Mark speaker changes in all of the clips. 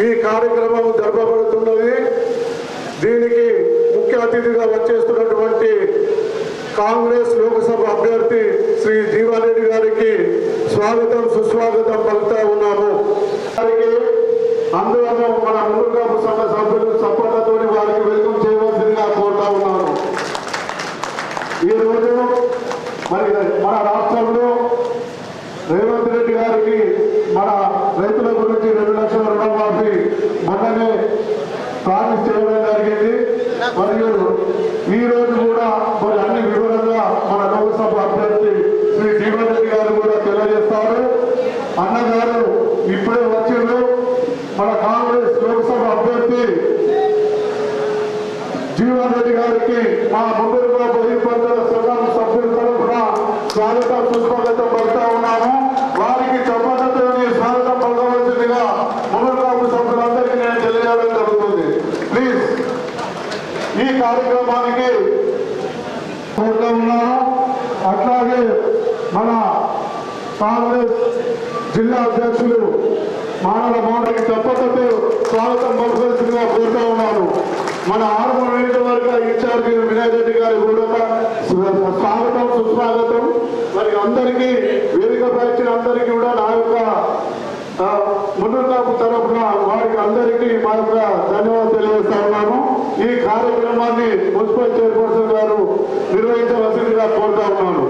Speaker 1: ఈ కార్యక్రమం జరపబడుతున్నది. దీనికి ముఖ్య అతిథిగా వచ్చేస్తున్నటువంటి కాంగ్రెస్ లోక్సభ అభ్యర్థి శ్రీ జీవన్ రెడ్డి గారికి స్వాగతం సుస్వాగతం పలుకుతా ఉన్నాము. అందులో మన ముందుకాపు సంఘ సభ్యులు సపోర్ట్లతో వారికి వెల్కమ్ చేయవలసిందిగా కోరుతా ఉన్నాను. ఈరోజు మరి మన రాష్ట్రంలో రేవంత్ రెడ్డి గారికి మన రైతుల గురించి 2 లక్షల రుణమాఫీ మొన్ననే ప్రామిస్ చేయడం జరిగింది. మరియు ఈ రోజు కూడా మరి అన్ని వివరంగా మన లోక్సభ అభ్యర్థి శ్రీ జీవన్ రెడ్డి గారు కూడా తెలియజేస్తారు. అన్నగారు ఇప్పుడే వచ్చిండ్రు. మన కాంగ్రెస్ లోక్సభ అభ్యర్థి జీవన్ రెడ్డి గారికి మా ముందుగా బహిర్బంధుల సంఘం సభ్యుల తరఫున స్వాగతం సుస్వాగతం పలుకుతా ఉన్నాము. వారికి చప్పట్లతో స్వాగతం పలకవలసిందిగా ముందుకాపు సభ్యులందరికీ నేను తెలియజేయడం జరుగుతుంది. ప్లీజ్ ఈ కార్యక్రమానికి కోరుతూ ఉన్నాను. అట్లాగే మన కాంగ్రెస్ జిల్లా అధ్యక్షులు మానవ మౌనికి చప్పట్లతో స్వాగతం పలకవలసిందిగా కోరుతూ ఉన్నాను. మన ఆర్మూర్ నియోజకవర్గ ఇన్ఛార్జి వినయ్ రెడ్డి గారి కూడా స్వాగతం సుస్వాగతం. మరి అందరికీ వేదికపై ఇచ్చిన అందరికీ కూడా నా యొక్క ముందుకాపు తరఫున వారికి అందరికీ మా యొక్క ధన్యవాదాలు తెలియజేస్తా ఉన్నాను. ఈ కార్యక్రమాన్ని మున్సిపల్ చైర్పర్సన్ గారు నిర్వహించవలసిందిగా కోరుతా ఉన్నాను.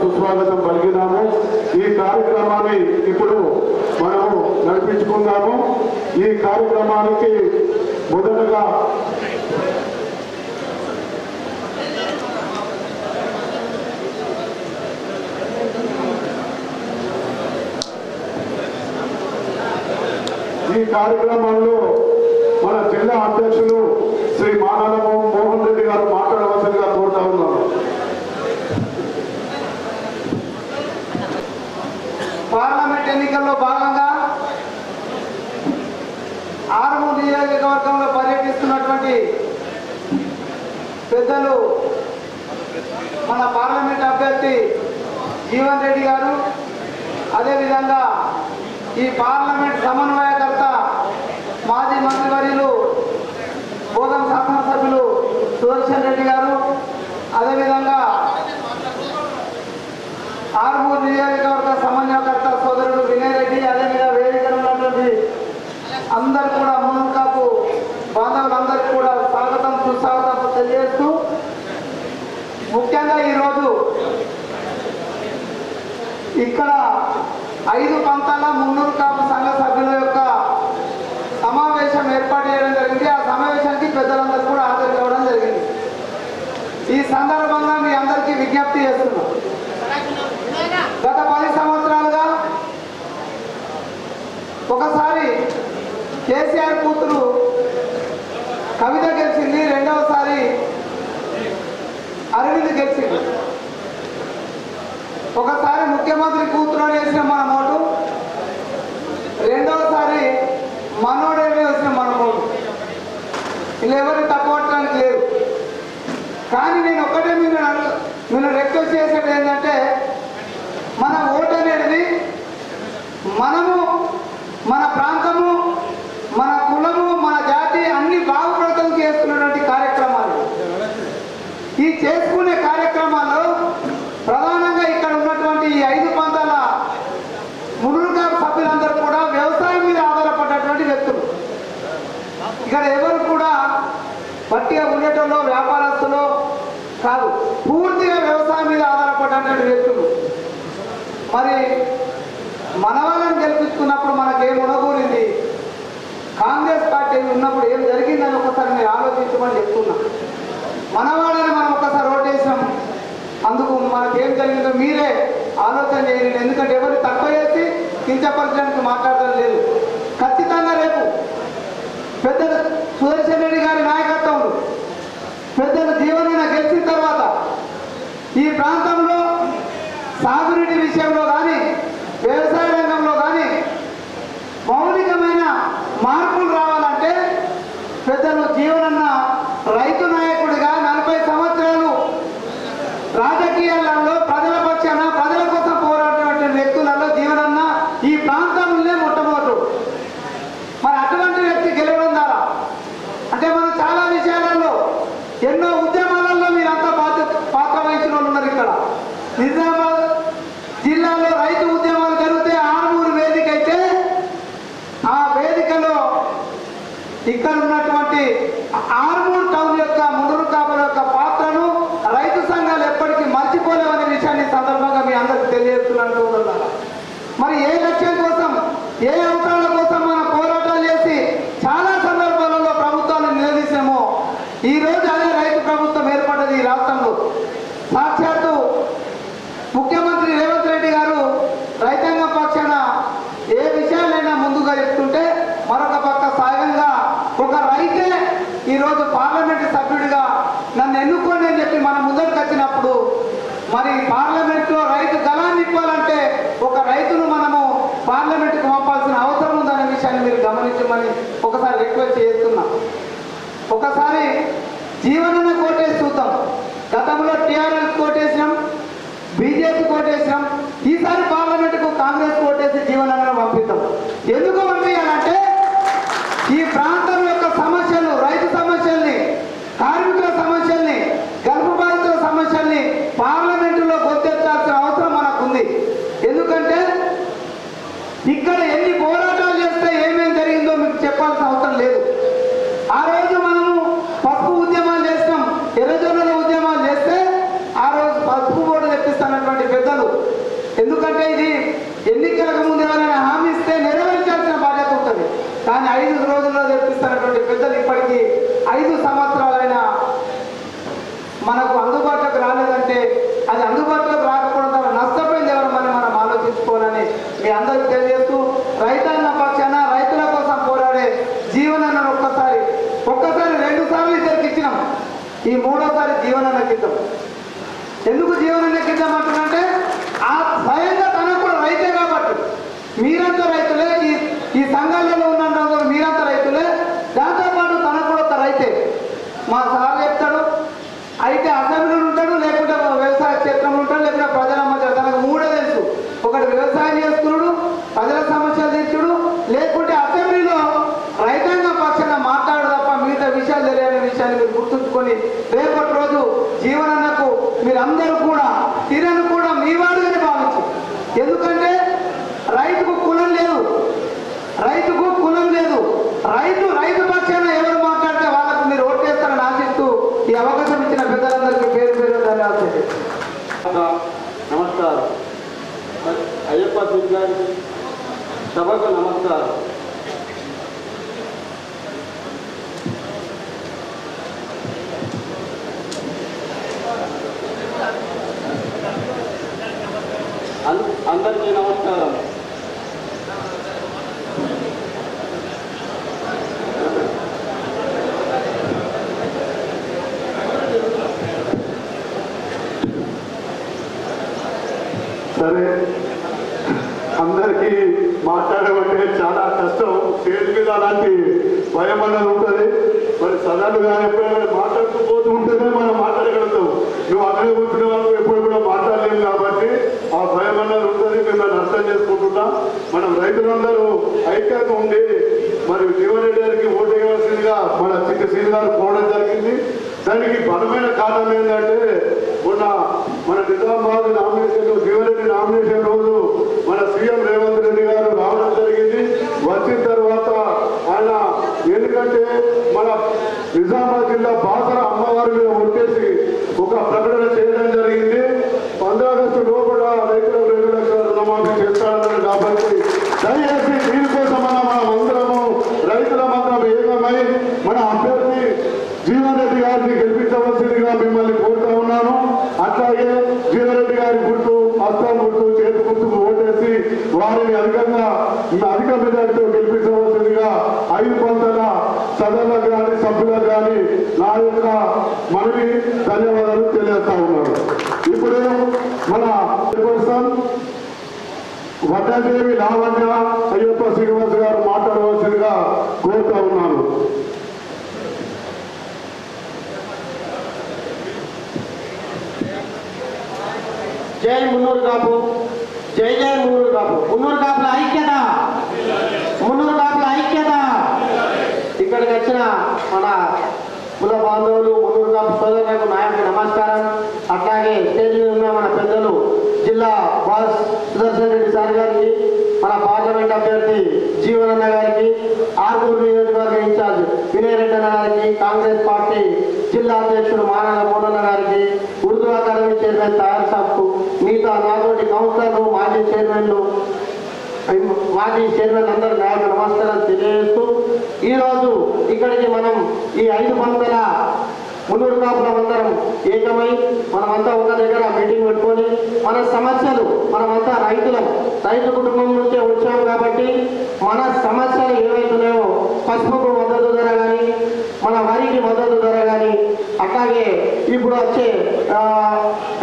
Speaker 1: సుస్వాగతం పలికినాము. ఈ కార్యక్రమాన్ని ఇప్పుడు మనము నడిపించుకున్నాము. ఈ కార్యక్రమానికి మొదటగా ఈ కార్యక్రమంలో మన జిల్లా అధ్యక్షులు శ్రీ మానవ మోహన్ రెడ్డి గారు మాట్లాడవలసిందిగా కోరుతా ఉన్నారు.
Speaker 2: పార్లమెంట్ ఎన్నికల్లో భాగంగా ఆర్మూర్ నియోజకవర్గంలో పర్యటిస్తున్నటువంటి పెద్దలు మన పార్లమెంట్ అభ్యర్థి జీవన్ రెడ్డి గారు, అదేవిధంగా ఈ పార్లమెంట్ సమన్వయకర్త మాజీ మంత్రివర్యులు భోగం శాసనసభ్యులు సుదర్శన్ రెడ్డి గారు, అదేవిధంగా ఆర్మూర్ నియోజకవర్గ సమన్వయకర్త సోదరుడు వినయ్ రెడ్డి, అదేవిధంగా వేదిక ఉన్నటువంటి అందరు కూడా ముందుకాపు బాంధవులందరికీ కూడా స్వాగతం సుస్వాగతం తెలియజేస్తూ, ముఖ్యంగా ఈరోజు ఇక్కడ 5 పంతాల మున్నూరు కాపు సంఘ సభ్యుల యొక్క సమావేశం ఏర్పాటు చేయడం జరిగింది. ఆ సమావేశానికి పెద్దలందరూ కూడా హాజరు కావడం జరిగింది. ఈ సందర్భంగా మీ అందరికీ విజ్ఞప్తి చేస్తున్నాం. గత 10 సంవత్సరాలుగా ఒకసారి కేసీఆర్ కూతురు కవిత గెలిచింది, రెండవసారి అరవింద్ గెలిచింది. ఒకసారి ముఖ్యమంత్రి కూతురు వేసిన మన ఓటు, రెండవసారి మనోడే వేసిన మన ఓటు. ఇలా ఎవరిని తప్పవట్టడానికి లేదు. కానీ నేను ఒక్కటే మీరు రిక్వెస్ట్ చేసేది ఏంటంటే మన ఓటు అనేది మనము మన ప్రాంతము మన కులము మన జాతి అన్ని బాగుపడతాం చేసుకున్నటువంటి కార్యక్రమాలు. ఈ చేసుకునే కార్యక్రమాల్లో ప్రధానంగా ఇక్కడ ఉన్నటువంటి ఈ 5 ప్రాంతాల మునుగా సభ్యులందరూ కూడా వ్యవసాయం మీద ఆధారపడ్డటువంటి వ్యక్తులు. ఇక్కడ ఎవరు కూడా పట్టిగా ఉండేటోళ్ళు వ్యాపారస్తులు కాదు, పూర్తిగా వ్యవసాయం మీద ఆధారపడ్డటువంటి వ్యక్తులు. మరి మన వాళ్ళని గెలిపించుకున్నప్పుడు మనకేం ఉనగూరింది, కాంగ్రెస్ పార్టీ ఉన్నప్పుడు ఏం జరిగిందని ఒకసారి మీరు ఆలోచించమని చెప్తున్నా. మన వాళ్ళని మనం ఒకసారి ఓటేసాం, అందుకు మనకేం జరిగిందో మీరే ఆలోచన చేయండి. ఎందుకంటే ఎవరు తక్కువ చేసి కించపరచడానికి మాట్లాడడం లేదు. ఖచ్చితంగా రేపు పెద్దలు సుదర్శన్ రెడ్డి గారి నాయకత్వంలో పెద్దలు జీవనన్న గెలిచిన తర్వాత ఈ ప్రాంతంలో సాగునీటి విషయంలో కానీ వ్యవసాయ రంగంలో కానీ మౌలికమైన మార్పులు రావాలంటే పెద్దలు జీవనన్న రైతు నాయకుడిగా 40 సంవత్సరాలు రాజకీయాలలో ప్రజల పక్షాన ప్రజల కోసం పోరాడినటువంటి వ్యక్తులలో జీవనన్న ఈ ప్రాంతంలోనే మొట్టమొదటి. మరి అటువంటి వ్యక్తి గెలవడం ద్వారా అంటే మనం చాలా విషయాలలో ఎన్నో ఉద్యమాలలో మీరంతా పాత్ర వహించిన వాళ్ళు ఉన్నారు. ఇక్కడ నిజామాబాద్ జిల్లాలో రైతు ఉద్యమాలు జరిగితే ఆర్మూరు వేదిక అయితే ఆ వేదికలో ఇక్కడ ఉన్నటువంటి ఆర్మూర్ టౌన్ యొక్క మునురు కాపుల యొక్క పాత్రను రైతు సంఘాలు ఎప్పటికీ మర్చిపోలేవనే విషయాన్ని సందర్భంగా మీ అందరికి తెలియజేస్తున్నట్టు. మరి ఏ లక్ష్యం కోసం ఏ అవసరాల కోసం మనం పోరాటాలు చేసి చాలా సందర్భాలలో ప్రభుత్వాన్ని నిలదీసామో ఈ రోజు అదే రైతు ప్రభుత్వం ఏర్పడ్డది ఈ రాష్ట్రంలో. సాక్షాత్తు ముఖ్యమంత్రి రేవంత్ రెడ్డి గారు రైతాంగం పక్షాన ఏ విషయాలైనా ముందుగా చెప్తుంటే మరొక పక్క సాయంగా ఒక రైతే ఈరోజు పార్లమెంటు సభ్యుడిగా నన్ను ఎన్నుకోండి అని చెప్పి మన ముందరికి వచ్చినప్పుడు మరి పార్లమెంట్లో రైతు గలాన్ని ఇవ్వాలంటే ఒక రైతును మనము పార్లమెంటుకు పంపాల్సిన అవసరం ఉందనే విషయాన్ని మీరు గమనించమని ఒకసారి రిక్వెస్ట్ చేస్తున్నాం. ఒకసారి జీవనన్న కోటేసి చూద్దాం. గతంలో టీఆర్ఎస్ కోటేసినాం, బీజేపీ కోటేసినాం, ఈసారి పార్లమెంటుకు కాంగ్రెస్ కోటేసి జీవనన్నను పంపిద్దాం. ఎందుకు పంపించాలంటే ఈ ప్రాంతం యొక్క సమస్యలు, రైతు సమస్యల్ని, కార్మికుల సమస్యల్ని, గర్భబాధితుల సమస్యల్ని పార్లమెంటులో గొంతెత్తాల్సిన అవసరం మనకుంది. ఎందుకంటే ఇక్కడ ఎన్ని పోరాటాలు చేస్తే ఏమేం జరిగిందో మీకు చెప్పాల్సిన అవసరం లేదు. ఆ రోజు మనము పసుపు ఉద్యమాలు చేస్తాం, ఎర్రజొన్నల ఉద్యమాలు చేస్తే ఆ రోజు పసుపు బోర్డు తెప్పిస్తున్నటువంటి పెద్దలు. ఎందుకంటే ఇది ఎన్నికలకు ముందు ఎవరైనా హామీ ఇస్తే నెరవేర్చాల్సిన బాధ్యత ఉంటుంది. కానీ 5 రోజుల్లో తెప్పిస్తున్నటువంటి పెద్దలు ఇప్పటికీ 5 సంవత్సరాలైనా మనకు అందుబాటులోకి రాలేదంటే అది అందుబాటులోకి రాకపోవడం ద్వారా నష్టపోయింది ఎవరమని మనం ఆలోచించుకోవాలని మీ అందరికీ తెలియజేస్తూ రైతాంగ పక్షాన రైతుల కోసం పోరాడే జీవనన్నను ఒక్కసారి 2 సార్లు ఇద్దరికి ఇచ్చినాం. ఈ 3వసారి జీవనన్నకి ఇద్దాం. ఎందుకు జీవనన్నకి ఇద్దామంటున్నంటే ఆ స్వయంగా తనకు కూడా రైతే కాబట్టి మీరంతా రైతులే, ఈ సంఘాలలో ఉన్న మీరంతా రైతులే, దాంతోపాటు తనకు కూడా ఒక రైతే. మా సార్ చెప్తాడు అయితే అసెంబ్లీలు ఉంటాడు, లేకుంటే వ్యవసాయ క్షేత్రంలో ఉంటాడు, లేకుంటే ప్రజల మధ్య. తనకు 3 తెలుసు. ఒకటి వ్యవసాయం చేసుకున్నాడు, ప్రజల సమస్యలు తీర్చుడు, లేకుంటే అసెంబ్లీలో రైతాంగ పక్షాన మాట్లాడు తప్ప మిగతా విషయాలు తెలియని విషయాన్ని మీరు గుర్తుంచుకొని రేపటి రోజు జీవనన్నకు మీరందరూ కూడా తీరను కూడా మీ వాడుగానే భావించు. ఎందుకంటే రైతుకు కులం లేదు, రైతుకు కులం లేదు. రైతు పక్షాన ఎవరు మాట్లాడితే వాళ్ళకు మీరు ఓటేస్తారని ఆశిస్తూ ఈ అవకాశం ఇచ్చిన పెద్దలందరికీ పేరు ధన్యవాదాలు.
Speaker 3: నమస్కారం. అయ్యప్ప గారికి సభకు నమస్కారం. అందరికీ నమస్కారం.
Speaker 1: సరే, అందరికీ మాట్లాడమంటే చాలా కష్టం. స్టేజ్ మీద అలాంటి భయం అన్నది ఉంటుంది. మరి సదరుగా ఎప్పుడైనా మాట్లాడుతూ పోతూ ఉంటేనే మనం మాట్లాడగలుగుతాం. నువ్వు అక్కడే కూర్చునే వాళ్ళకు ఎప్పుడు కూడా మాట్లాడలేము కాబట్టి ఆ భయం అన్నది ఉంటుంది. మిమ్మల్ని అర్థం చేసుకుంటున్నా. మనం రైతులందరూ ఐక్యంగా ఉండి మరి జీవన్రెడ్డి గారికి ఓటు వేయవలసిందిగా మన చిక్క శ్రీ గారు పోవడం జరిగింది. దానికి బలమైన కారణం ఏంటంటే మన నిజామాబాద్ నామినేషన్ జీవన్రెడ్డి నామినేషన్ రోజు మన సీఎం రేవంత్ రెడ్డి గారు రావడం జరిగింది. వచ్చిన తర్వాత ఆయన ఎందుకంటే మన నిజామాబాద్ జిల్లా బాసర అమ్మవారి మీద ఒట్టేసి ఒక ప్రకటన చేయడం జరిగింది. 15 ఆగస్టు లోపల రైతులకు 2 లక్షల రుణమాఫీ చేస్తాడన్నారు. కాబట్టి దయచేసి దీనికోసమన్నా మనం అందరము రైతుల మాత్రం ఏకమై మన అభ్యర్థి జీవన్రెడ్డి గారిని గెలిపించవలసిందిగా మిమ్మల్ని కోరుతా ఉన్నాను. అట్లాగే జీవన్రెడ్డి గారి గుర్తు, హస్తం గుర్తు, చేతి గుర్తుకు ఓటేసి వారిని అధిక మెజార్టీతో గెలిపించవలసిందిగా 5 పంతల సదరులకు కానీ సభ్యులకు కానీ నా యొక్క మనవి ధన్యవాదాలు తెలియజేస్తా ఉన్నాను. ఇప్పుడు మన పర్సన్ వడ్డదేవి లావణ్య అయ్యప్ప శ్రీనివాస్ గారు మాట్లాడవలసిందిగా కోరుతా ఉన్నాను.
Speaker 4: జై మున్నూరు కాపు, జై జై మున్నూరు కాపు. మున్నూరు కాపుల ఐక్యత, మున్నూరు కాపుల ఐక్యత. ఇక్కడికి వచ్చిన మన కుల బాంధవులు, మున్నూరు కాపు సోదరులకు నాయకు నమస్కారం. అట్లాగే స్టేజ్ మీద ఉన్న మన పెద్దలు జిల్లా బాస్ సుదర్శన్ రెడ్డి సార్ గారికి, మన పార్లమెంట్ అభ్యర్థి జీవనన్న గారికి, ఆర్మూరు నియోజకవర్గ ఇన్ఛార్జ్ వినయ్ రెడ్డి అన్న గారికి, కాంగ్రెస్ పార్టీ జిల్లా అధ్యక్షుడు మానవ మోనన్న గారికి, ఉర్దూ అకాడమీ చైర్మన్ తయారు సాబ్కు, మిగతా నాతోటి కౌన్సిలర్లు, మాజీ చైర్మన్లు, మాజీ చైర్మన్ అందరూ నాయకు నమస్కారం తెలియజేస్తూ ఈరోజు ఇక్కడికి మనం ఈ 5 పంతల మున్నూరు కాపుల అందరం ఏకమై మనమంతా ఒక దగ్గర మీటింగ్ పెట్టుకొని మన సమస్యలు, మనమంతా రైతు కుటుంబం నుంచే వచ్చాము కాబట్టి మన సమస్యలు ఏవైతున్నాయో పసుపుకు మద్దతు ధర కానీ, మన వరికి మద్దతు ధర కానీ, అట్లాగే ఇప్పుడు వచ్చే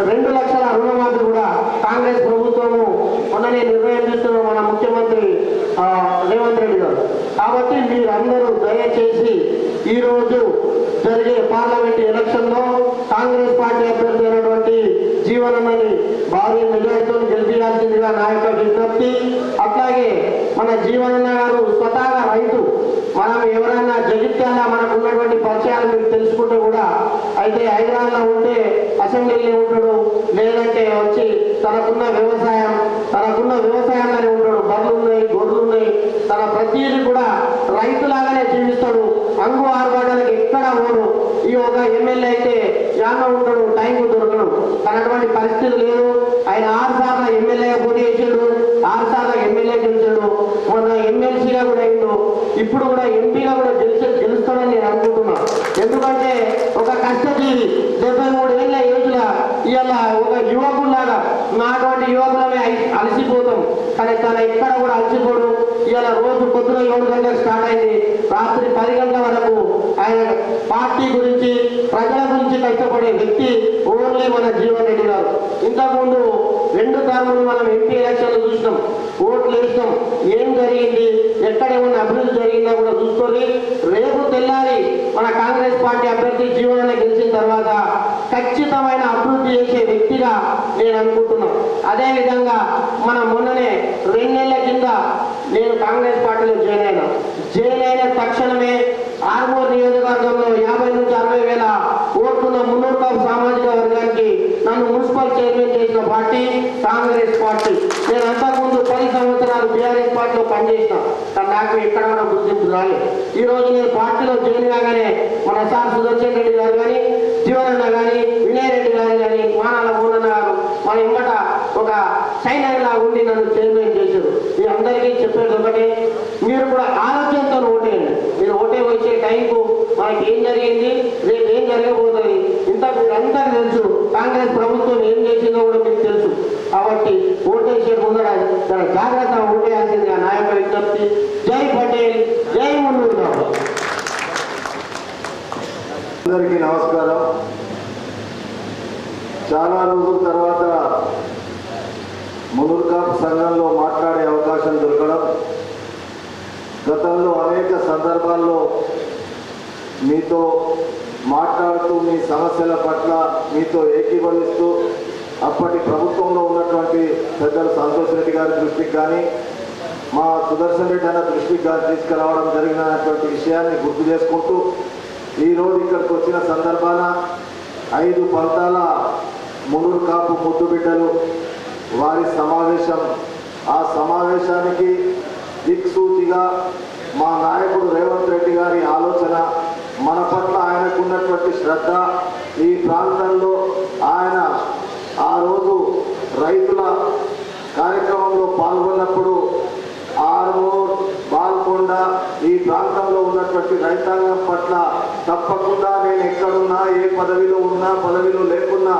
Speaker 4: 2 లక్షల రుణమాఫీ కూడా కాంగ్రెస్ ప్రభుత్వము మొన్ననే నిర్ణయం తీసుకున్న మన ముఖ్యమంత్రి రేవంత్ రెడ్డి గారు. కాబట్టి మీరందరూ దయచేసి ఈరోజు జరిగే పార్లమెంట్ ఎలక్షన్లో కాంగ్రెస్ పార్టీ అభ్యర్థి అయినటువంటి జీవనన్నని భారీ మెజార్టీతో గెలిపించాల్సిందిగా నా యొక్క విజ్ఞప్తి. అట్లాగే మన జీవనన్న గారు స్వతహాగా రైతు. మనం ఎవరైనా జగిత్యాల మనకు ఉన్నటువంటి పరిచయాలు మీకు తెలుసుకుంటే కూడా, అయితే హైదరాబాద్లో ఉంటే అసెంబ్లీలో ఉంటాడు, లేదంటే వచ్చి తనకున్న వ్యవసాయంలోనే ఉంటాడు. బర్రెలు ఉన్నాయి, గొర్రెలు ఉన్నాయి, తన ప్రతిదీ కూడా రైతులాగానే జీవిస్తాడు. అంగు ఆరుబాటలకు ఎక్కడ ఓడు. ఈ ఒక ఎమ్మెల్యే అయితే యాన ఉంటాడు, టైంకు దొరకడు. అటువంటి పరిస్థితి లేదు. ఆయన 6 సార్లు ఎమ్మెల్యేగా పోటీ చేసాడు, 6 సార్లు ఎమ్మెల్యే గెలిచాడు, మొన్న ఎమ్మెల్సీగా కూడా అయిండు, ఇప్పుడు కూడా ఎంపీగా కూడా గెలుస్తాడని నేను అనుకుంటున్నా. ఎందుకంటే ఒక కష్టజీవి 73 ఏళ్ళ ఏజ్లో ఇవాళ ఒక యువకులాగా నాటువంటి యువకులమే అలసిపోతాం, కానీ తన ఎక్కడ కూడా అలసిపోడు. ఇవాళ రోజు పొద్దున 7 గంటలకు స్టార్ట్ అయింది, రాత్రి 10 గంటల వరకు ఆయన పార్టీ గురించి, ప్రజల గురించి కష్టపడే వ్యక్తి ఓన్లీ మన జీవన్ రెడ్డి గారు. ఇంతకుముందు 2 టర్ములు మనం ఎంపీ ఎలక్షన్లు చూసినాం, ఓట్లు వేసినాం. ఏం జరిగింది, ఎక్కడ ఏమన్నా అభివృద్ధి జరిగిందో కూడా చూసుకొని రేపు తెల్లారి మన కాంగ్రెస్ పార్టీ అభ్యర్థి జీవనన్న గెలిచిన తర్వాత ఖచ్చితమైన అభివృద్ధి చేసే వ్యక్తిగా నేను అనుకుంటున్నాను. అదేవిధంగా మనం మొన్ననే 2 నెలల కింద నేను కాంగ్రెస్ పార్టీలో జాయిన్ అయిన తక్షణమే ఆర్మూరు నియోజకవర్గంలో 50 నుంచి 60 వేల ఓట్లున్న మున్నూరు కాపు సామాజిక వర్గానికి నన్ను మున్సిపల్ చైర్మన్ చేసిన పార్టీ కాంగ్రెస్ పార్టీ. నేను అంతకుముందు 10 సంవత్సరాలు బీఆర్ఎస్ పార్టీలో పనిచేసిన, కానీ నాకు ఎక్కడ కూడా గుర్తింపు రాలేదు. ఈ రోజు నేను పార్టీలో జాయిన్ కాగానే మన సార్ సుదర్శన్ రెడ్డి గారు కానీ, జీవనన్న కానీ, వినయ్ రెడ్డి గారు కానీ, మానాల మోనన్న గారు మన ఇంకట ఒక సైనర్ లాగా ఉండి నన్ను చైర్మన్ చేశారు. మీ అందరికీ చెప్పేది ఒకటే, మీరు కూడా ఆలోచనతో ఓటేయండి. మీరు ఓటే వచ్చే టైంకు మనకి ఏం జరిగింది, రేపు ఏం జరగబోతుంది, ఇంత మీరందరికీ తెలుసు. కాంగ్రెస్ ప్రభుత్వం ఏం చేసిందో కూడా మీకు తెలుసు. కాబట్టి ఓటేసే ముందర చాలా జాగ్రత్త ఓటేయాల్సిందిగా నా యొక్క విజ్ఞప్తి. జై పటేల్, జై మున్నూరు కాపు.
Speaker 1: అందరికీ నమస్కారం. చాలా రోజుల తర్వాత మున్నూరు కాపు సంఘంలో మాట్లాడే అవకాశం దొరకడం, గతంలో అనేక సందర్భాల్లో
Speaker 5: మీతో మాట్లాడుతూ మీ సమస్యల పట్ల మీతో ఏకీభవిస్తూ అప్పటి ప్రభుత్వంలో ఉన్నటువంటి పెద్దలు సంతోష్ రెడ్డి గారి దృష్టికి కానీ మా సుదర్శన్ రెడ్డి అన్న దృష్టికి కానీ తీసుకురావడం జరిగినటువంటి విషయాన్ని గుర్తు చేసుకుంటూ ఈరోజు ఇక్కడికి వచ్చిన సందర్భాన 5 పంతాల మునురు కాపు ముద్దు బిడ్డలు వారి సమావేశం, ఆ సమావేశానికి దిక్సూచిగా మా నాయకుడు రేవంత్ రెడ్డి గారి ఆలోచన, మన పట్ల ఆయనకున్నటువంటి శ్రద్ధ, ఈ ప్రాంతంలో ఆయన ఆ రోజు రైతుల కార్యక్రమంలో పాల్గొన్నప్పుడు ఆర్మూర్, బాల్కొండ ఈ ప్రాంతంలో ఉన్నటువంటి రైతాంగం పట్ల తప్పకుండా నేను ఎక్కడున్నా, ఏ పదవిలో ఉన్నా, పదవిలో లేకున్నా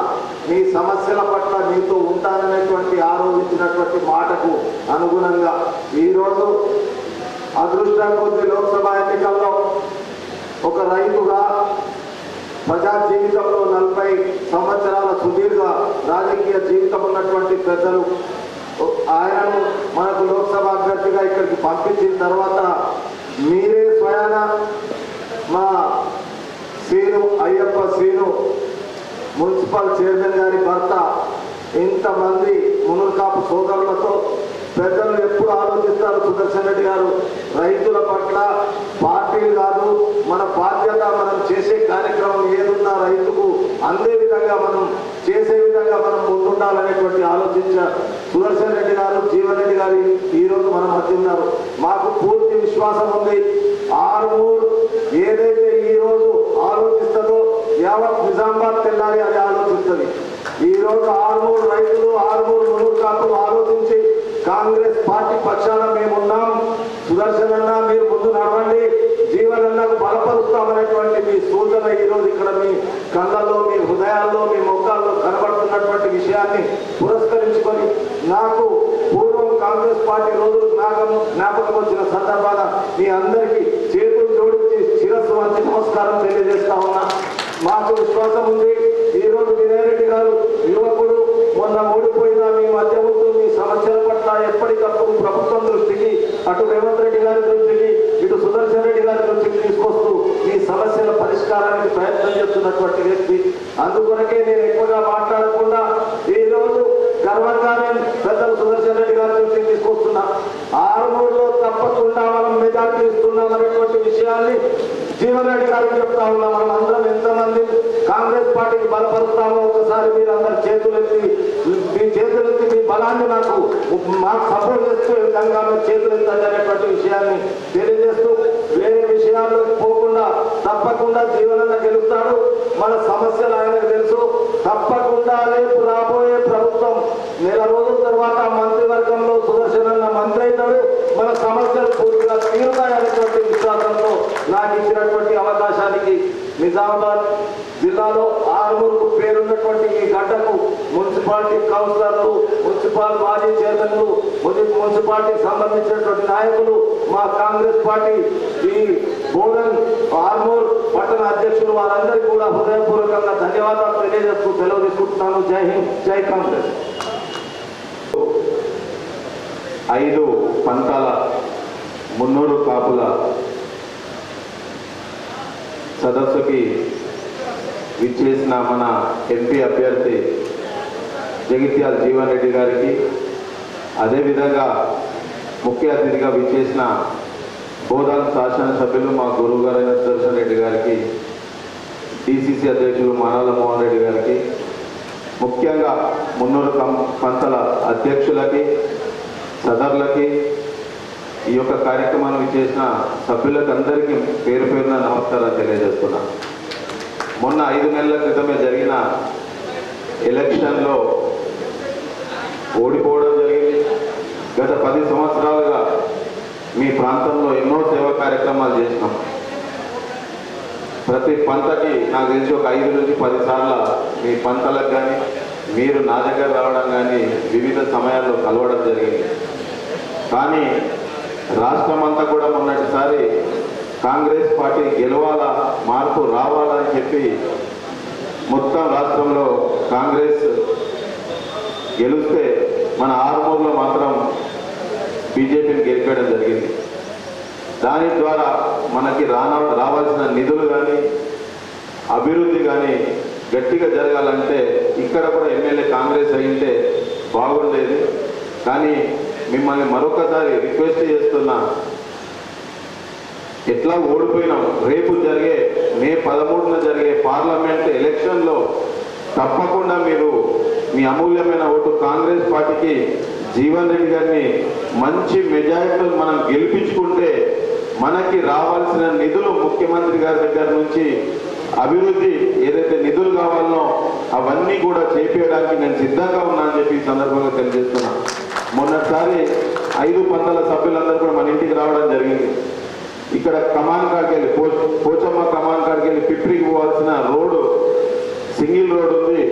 Speaker 5: మీ సమస్యల పట్ల మీతో ఉంటాననేటువంటి ఆరోపించినటువంటి మాటకు అనుగుణంగా ఈరోజు అదృష్టం కొద్ది లోక్సభ ఎన్నికల్లో ఒక రైతుగా ప్రజా జీవితంలో 40 సంవత్సరాల సుదీర్ఘ రాజకీయ జీవితం ఉన్నటువంటి పెద్దలు ఆయనను మనకు లోక్సభ అభ్యర్థిగా ఇక్కడికి పంపించిన తర్వాత మీరే స్వయాన మా అయ్యప్ప శ్రీను మున్సిపల్ చైర్మన్ గారి భర్త ఇంతమంది మునురు కాపు సోదరులతో పెద్దలు ఎప్పుడు ఆలోచిస్తారు సుదర్శన్ రెడ్డి గారు రైతుల పట్ల పార్టీలు కాదు, మన బాధ్యత మనం చేసే కార్యక్రమం ఏదున్నా రైతుకు అందే విధంగా మనం చేసే విధంగా మనం ముందుండాలనేటువంటి ఆలోచించ సుదర్శన్ రెడ్డి గారు, జీవన్ రెడ్డి గారు ఈరోజు మన మధ్య ఉన్నారు. మాకు పూర్తి విశ్వాసం ఉంది. ఆర్మూర్ ఏదైతే ఈరోజు ఆలోచిస్తుందో యావత్ నిజామాబాద్ తెల్లాలి అది ఆలోచిస్తుంది. ఈరోజు ఆర్మూర్ రైతులు, ఆర్మూర్ మునురు కాపులు ఆలోచించి కాంగ్రెస్ పార్టీ పక్షాన మేమున్నాం, సుదర్శన్ అన్న మీరు ముందు నడవండి, జీవన్ అన్నకు బలపరుస్తామనేటువంటి మీ సూచన ఈరోజు ఇక్కడ మీ కళ్ళలో, మీ హృదయాల్లో, మీ మొక్కల్లో కనబడుతున్నటువంటి విషయాన్ని పురస్కరించుకొని నాకు పూర్వం కాంగ్రెస్ పార్టీ రోజులు జ్ఞాపకం వచ్చిన సందర్భాన మీ అందరికీ చేతులు జోడించి శిరస్సు వంచి నమస్కారం తెలియజేస్తా ఉన్నా. మాకు విశ్వాసం ఉంది. ఈరోజు వినయ్ రెడ్డి గారు యువకుడు, మొన్న ఓడిపోయిన మీ మధ్య ఉంటూ మీ సమస్యల పట్ల ఎప్పటికప్పుడు ప్రభుత్వం దృష్టికి, అటు రేవంత్ రెడ్డి గారి దృష్టికి, ఇటు సుదర్శన్ రెడ్డి గారి దృష్టికి తీసుకొస్తూ ఈ సమస్యల పరిష్కారానికి ప్రయత్నం చేస్తున్నటువంటి వ్యక్తి. అందుకొరకే నేను ఎక్కువగా మాట్లాడకుండా ఈరోజు గర్వంగా నేను పెద్దలు సుదర్శన్ రెడ్డి గారి దృష్టికి తీసుకొస్తున్నా. ఆర్మూర్లో తప్పకుండా మనం మెజార్టీ ఇస్తున్నాం అనేటువంటి విషయాన్ని జీవన్ రెడ్డి గారికి చెప్తా ఉన్నాం. మనం అందరం ఎంతమంది కాంగ్రెస్ పార్టీకి బలపరుస్తామో ఒకసారి మీరు అందరు చేతులెత్తి మీ బలాన్ని మాకు సపోర్ట్ చేస్తూ విధంగా మీరు చేతులెత్తండి అనేటువంటి విషయాన్ని తెలియజేస్తూ, వేరే విషయాల్లో పోకుండా తప్పకుండా జీవనంగా గెలుస్తాడు. మన సమస్యలు ఆయనకు తెలుసు. తప్పకుండా రేపు రాబోయే ప్రభుత్వం నెల రోజుల తర్వాత మంత్రివర్గంలో సుదర్శన్ అన్న మంత్రి అవుతాడు. మన సమస్యలు పూర్తిగా తీరుతాయనేటువంటి విశ్వాసంతో నాకు ఇచ్చినటువంటి అవకాశానికి నిజామాబాద్ జిల్లాలో ఆర్మూర్కు పేరున్నటువంటి ఈ గడ్డకు మున్సిపాలిటీ కౌన్సిలర్లు, మున్సిపల్ మాజీ చైర్మన్లు, మున్సిపాలిటీకి సంబంధించినటువంటి నాయకులు, మా కాంగ్రెస్ పార్టీ ఈ బోధన్ ఆర్మూర్ పట్టణ అధ్యక్షులు వారందరికీ కూడా హృదయపూర్వకంగా ధన్యవాదాలు తెలియజేస్తూ సెలవు తీసుకుంటున్నాను. జై హింద్, జై కాంగ్రెస్.
Speaker 6: 5 పంతాల మున్నూరు కాపుల సదస్సుకి విచ్చేసిన మన ఎంపీ అభ్యర్థి జగిత్యాల జీవన్ రెడ్డి గారికి, అదేవిధంగా ముఖ్య అతిథిగా విచ్చేసిన బోధన్ శాసనసభ్యులు మా గురువు గారైన సుదర్శన్ రెడ్డి గారికి, డిసిసి అధ్యక్షులు మానాల మోహన్ రెడ్డి గారికి, ముఖ్యంగా మున్నూరు పంతల అధ్యక్షులకి, సదర్లకి, ఈ యొక్క కార్యక్రమాన్ని విచ్చేసిన సభ్యులకు అందరికీ పేరు పేరున నమస్కారాలు తెలియజేస్తున్నాను. మొన్న 5 నెలల క్రితమే జరిగిన ఎలక్షన్లో ఓడిపోవడం జరిగింది. గత 10 సంవత్సరాలుగా మీ ప్రాంతంలో ఎన్నో సేవా కార్యక్రమాలు చేసినాం. ప్రతి పంటకి నాకు తెలిసి ఒక 5 నుంచి 10 సార్లు మీ పంటలకు కానీ మీరు నా దగ్గర రావడం కానీ వివిధ సమయాల్లో కలవడం జరిగింది. కానీ రాష్ట్రం అంతా కూడా మొన్నటిసారి కాంగ్రెస్ పార్టీ గెలవాలా, మార్పు రావాలా అని చెప్పి మొత్తం రాష్ట్రంలో కాంగ్రెస్ గెలిస్తే మన ఆర్మూర్లో మాత్రం బీజేపీని గెలిపేయడం జరిగింది. దాని ద్వారా మనకి రావాల్సిన నిధులు కానీ అభివృద్ధి కానీ గట్టిగా జరగాలంటే ఇక్కడ కూడా ఎమ్మెల్యే కాంగ్రెస్ అయింటే బాగుండేది. కానీ మిమ్మల్ని మరొకసారి రిక్వెస్ట్ చేస్తున్నా, ఎట్లా ఓడిపోయినాం, రేపు జరిగే మే 13న జరిగే పార్లమెంట్ ఎలక్షన్లో తప్పకుండా మీరు మీ అమూల్యమైన ఓటు కాంగ్రెస్ పార్టీకి జీవన్ రెడ్డి గారిని మంచి మెజారిటీతో మనం గెలిపించుకుంటే మనకి రావాల్సిన నిధులు ముఖ్యమంత్రి గారి దగ్గర నుంచి అభివృద్ధి ఏదైతే నిధులు కావాలనో అవన్నీ కూడా చేపించడానికి నేను సిద్ధంగా ఉన్నా అని చెప్పి ఈ సందర్భంగా తెలియజేస్తున్నా. మొన్నటిసారి 5 పంతల సభ్యులందరూ కూడా మన ఇంటికి రావడం జరిగింది. ఇక్కడ కమాన్ కాడికి వెళ్ళి పోచమ్మ కమాన్ కాడికి వెళ్ళి పిప్రికి పోవాల్సిన రోడ్డు సింగిల్ రోడ్ ఉంది.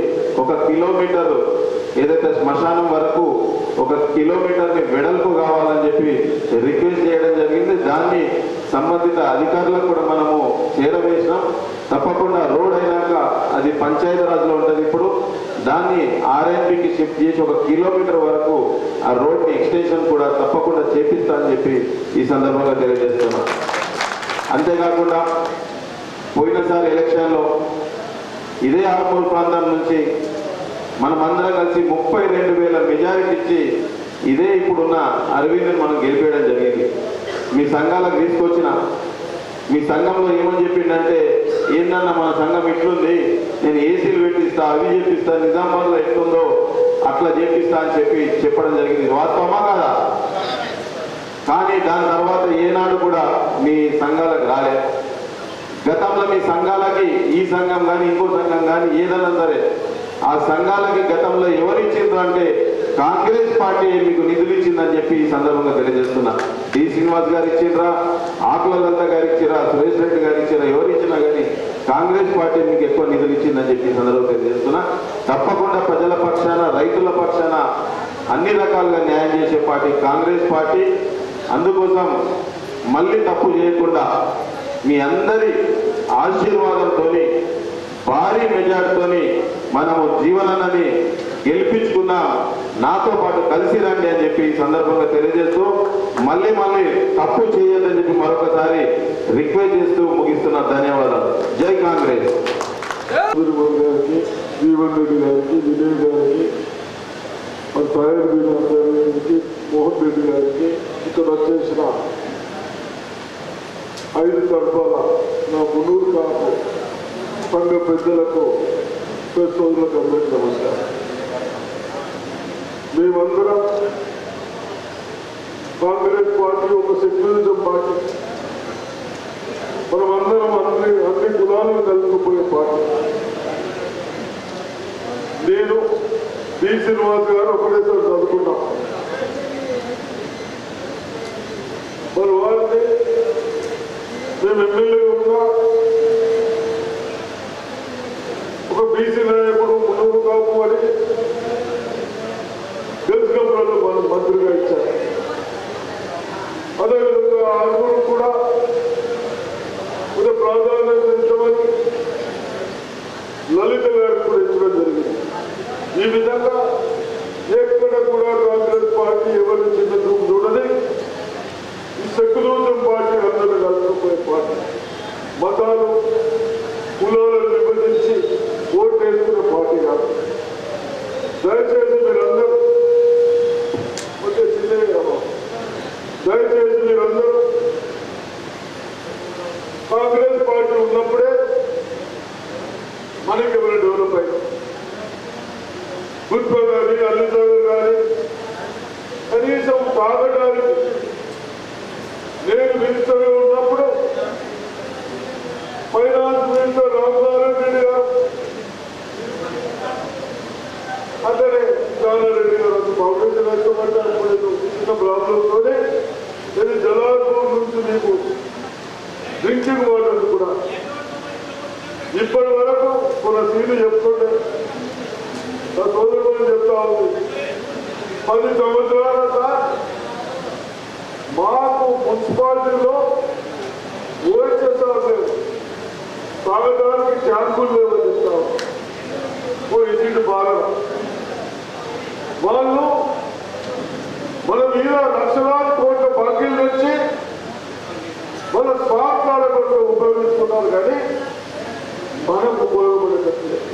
Speaker 6: 1 కిలోమీటర్ ఏదైతే శ్మశానం వరకు 1 కిలోమీటర్ని వెడల్పు కావాలని చెప్పి రిక్వెస్ట్ చేయడం జరిగింది. దాన్ని సంబంధిత అధికారులకు కూడా మనము చేరవేసినాం. తప్పకుండా రోడ్ అయినాక అది పంచాయతీరాజ్లో ఉంటుంది. ఇప్పుడు దాన్ని ఆర్ఎన్బికి షిఫ్ట్ చేసి 1 కిలోమీటర్ వరకు ఆ రోడ్ని ఎక్స్టెన్షన్ కూడా తప్పకుండా చేపిస్తా అని చెప్పి ఈ సందర్భంగా తెలియజేస్తున్నాం. అంతేకాకుండా పోయినసారి ఎలక్షన్లో ఇదే ఆర్మూర్ ప్రాంతం నుంచి మనమందరం కలిసి 32,000 మెజారిటీ ఇచ్చి ఇదే ఇప్పుడున్న అరవింద్ని మనం గెలిపేయడం జరిగింది. మీ సంఘాలకు తీసుకొచ్చిన మీ సంఘంలో ఏమని చెప్పిండంటే, ఏందన్నా మన సంఘం ఇట్లుంది, నేను ఏసీలు పెట్టిస్తా, అవి చేపిస్తా, నిజామాబాద్లో ఎట్లుందో అట్లా చేపిస్తా అని చెప్పడం జరిగింది. వాస్తవమా కాదా? కానీ దాని తర్వాత ఏనాడు కూడా మీ సంఘాలకు రాలే. గతంలో మీ సంఘాలకి ఈ సంఘం కానీ ఇంకో సంఘం కానీ ఏదన్నా సరే ఆ సంఘాలకి గతంలో ఎవరు ఇచ్చిండ్రు అంటే కాంగ్రెస్ పార్టీ మీకు నిధులు ఇచ్చిందని చెప్పి ఈ సందర్భంగా తెలియజేస్తున్నా. డి శ్రీనివాస్ గారు ఇచ్చిండ్రా, ఆకుల లలిత గారు ఇచ్చిరా, సురేష్ రెడ్డి గారు ఇచ్చిరా, ఎవరు ఇచ్చినా కానీ కాంగ్రెస్ పార్టీ మీకు ఎక్కువ నిధులు ఇచ్చిందని చెప్పి ఈ సందర్భంగా తెలియజేస్తున్నా. తప్పకుండా ప్రజల పక్షాన, రైతుల పక్షాన అన్ని రకాలుగా న్యాయం చేసే పార్టీ కాంగ్రెస్ పార్టీ. అందుకోసం మళ్ళీ తప్పు చేయకుండా మీ అందరి ఆశీర్వాదంతో భారీ మెజార్టీతోని మనము జీవనన్నని గెలిపించుకున్న నాతో పాటు కలిసి రండి అని చెప్పి ఈ సందర్భంగా తెలియజేస్తూ మళ్ళీ తప్పు చేయొద్దని చెప్పి మరొకసారి రిక్వెస్ట్ చేస్తూ ముగిస్తున్న. ధన్యవాదాలు. జై కాంగ్రెస్.
Speaker 1: గారికి, జీవన్ రెడ్డి గారికి, విజయ్ గారికి, సాయర్ గారికి, మోహన్ రెడ్డి గారికి, ఇక్కడ వచ్చేసిన 5 తరఫాల నా మునూరు కాపు సంఘ పెద్దలకు, సోదరులకు అందరికీ నమస్కారం. మేమందరం కాంగ్రెస్ పార్టీ ఒక సెక్యులరిజం పార్టీ. మనమందరం అన్ని కులాలను కలుపుకుపోయే పార్టీ. నేను డి శ్రీనివాస్ గారు ఒకటేసారి చదువుకున్నాం. మరి వారిని మేము ఎమ్మెల్యే ఉన్నా ఒక బీసీ నాయకుడు మునూరు కాపు అని గెలుచుకోవడంలో మనం మంత్రిగా ఇచ్చారు. అదేవిధంగా ఆర్మూరు కూడా కొంచెం ప్రాధాన్యత ఇచ్చమని లలిత గారికి కూడా ఇచ్చడం జరిగింది. ఈ విధంగా ఎక్కడ కూడా కాంగ్రెస్ పార్టీ ఎవరిని చిన్న చూపు చూడని ఈ సెక్యులరిజం పార్టీ అందరూ కలుపుకుపోయే పార్టీ. మతాలు కులాలను విభజించి ఓటు వేసుకునే పార్టీ కాదు. దయచేసి మీరందరూ కాంగ్రెస్ పార్టీ ఉన్నప్పుడే మనకి ఎవరు డెవలప్ అయింది. గుత్ప కానీ అల్లిసాగర్ కానీ కనీసం తాగడానికి నేను మినిస్టర్గా ఉన్నప్పుడు ఫైనాన్స్ మినిస్టర్ రామనారాయణ రెడ్డి గారు, అతనే జానారెడ్డి గారు ఫౌండేషన్ వేసుకోమంటే అప్పుడు చిన్న ప్రాబ్లంతోనే నేను జలాల్పూర్ నుంచి మీకు డ్రింకింగ్ వాటర్ కూడా ఇప్పటి వరకు కొన్ని సీలు చెప్తుండే నా సోదరుడు చెప్తా ఉంది. 10 సంవత్సరాల సార్ మాకు మున్సిపాలిటీలో ఓఎస్ఎస్ఆర్ లేదు, తాగడానికి ట్యాంకులు లేవని చెప్తాము. ఇంటి బాగా వాళ్ళు మన మీద లక్షలాది కోట్ల బాకీలు తెచ్చి స్వార్థాల కొరకు ఉపయోగించుకున్నారు కానీ మనకు ఉపయోగపడేటట్లేదు.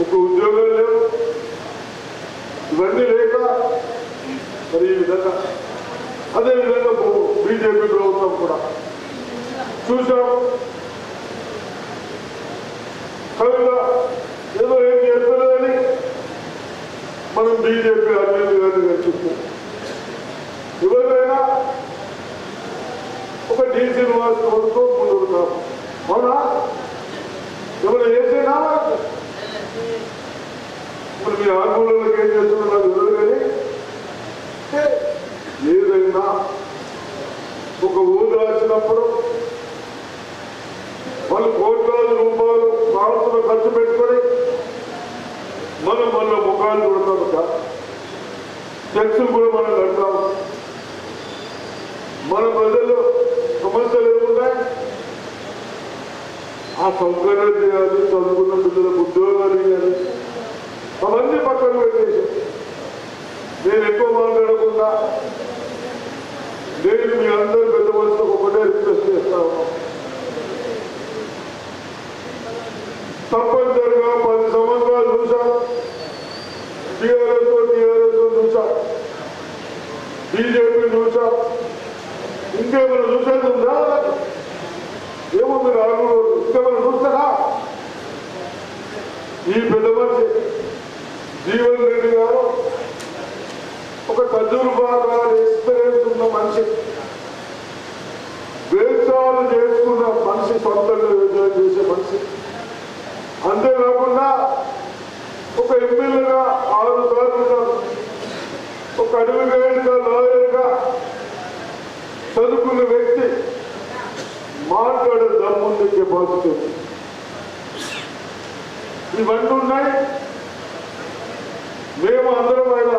Speaker 1: ఒక ఉద్యోగాలు లేవు, ఇవన్నీ లేక మరి ఈ విధంగా అదేవిధంగా బీజేపీ ప్రభుత్వం కూడా చూసాం. కవిగా ఏదో ఏం చేస్తలేదని మనం బీజేపీ అభ్యర్థిగా చూస్తాం. ఎవరైనా ఒక డి శ్రీనివాస్ కోరుకో ముందుకు కాదు, అవునా? ఎవరు వేసేనా మరి మీ ఆందోళనకు ఏం చేస్తున్నా నాకు తెలియదు కానీ ఏదైనా ఒక ఊరు రాసినప్పుడు వాళ్ళు కోట్లాది రూపాయలు భారతలో ఖర్చు పెట్టుకొని మనం మళ్ళీ ముఖాలు కొడతాం సార్. చర్చలు కూడా మనం కడతాం. మన ప్రజల్లో సమస్యలు ఏమున్నాయి? ఆ సౌకర్యాలు చేయాలి, చదువుకున్న పిల్లలకు ఉద్యోగాలు ఇవ్వాలి, అవన్నీ పక్కన పెట్టేసి నేను ఎక్కువ మాట్లాడకుండా నేను మీ అందరూ పెద్ద మనుషులకు ఒకటే రిక్వెస్ట్ చేస్తా ఉన్నాను. తప్పనిసరిగా 10 సంవత్సరాలు చూసాం, టీఆర్ఎస్ చూసాం, బీజేపీ చూసాం, ఇంకేమైనా చూసేది ఉందా? ఏముంది రాను ఇంకేమైనా చూస్తారా? ఈ పెద్ద మనిషి జీవన్ రెడ్డి గారు ఒక తజుర్బాగా ఎక్స్పీరియన్స్ ఉన్న మనిషి, వ్యవసాయాలు చేసుకున్న మనిషి, సొంతంగా వ్యవసాయం చేసే మనిషి. అంతేకాకుండా ఒక ఎమ్మెల్యేగా 6 సార్లుగా, ఒక అడ్వకేట్గా, లాయర్గా చదువుకున్న వ్యక్తి, మాట్లాడే దమ్ముంది, కెపాసిటీ ఇవన్నీ ఉన్నాయి. మేము అందరం ఆయన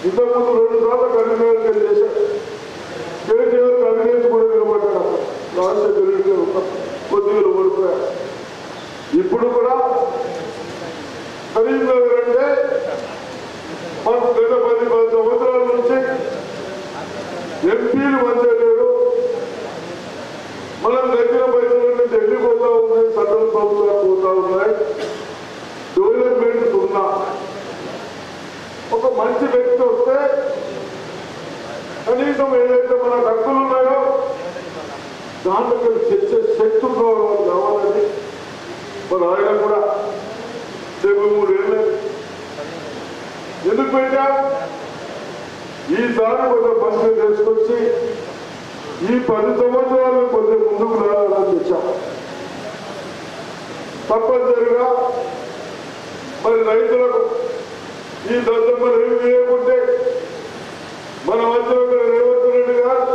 Speaker 1: ఇంతకుముందు 2 సార్లు కన్వీనర్ చేశాం. కేసీఆర్ కన్వీనర్ కూడా నిలబడ్డాడు. రాజశేఖర కొద్దిగా ఓడిపోయారు. ఇప్పుడు కూడా కరీంనగర్ అంటే మనకు గత 10 సంవత్సరాల నుంచి ఎంపీలు మంచిలేరు. మనం దగ్గర పైసలన్నీ ఢిల్లీ పోతా ఉన్నాయి, సెంట్రల్ ప్రభుత్వాలు పోతా ఉన్నాయి. డెవలప్మెంట్ ఉన్నా ఒక మంచి వ్యక్తి వస్తే కనీసం ఏదైతే మన హక్కులు ఉన్నాయో దాంట్లో చర్చ శక్తి కావాలని మరి ఆయన కూడా 73 ఏళ్ళు ఎందుకు పెట్టా? ఈసారి కొంచెం మంచిగా చేసుకొచ్చి ఈ 10 సంవత్సరాలు కొంచెం ముందుకు రావాలని తెచ్చాం. తప్పనిసరిగా మరి రైతులకు ఈ దశమ్మలు ఏమి చేయకుంటే మన మధ్య రేవంత్ రెడ్డి గారు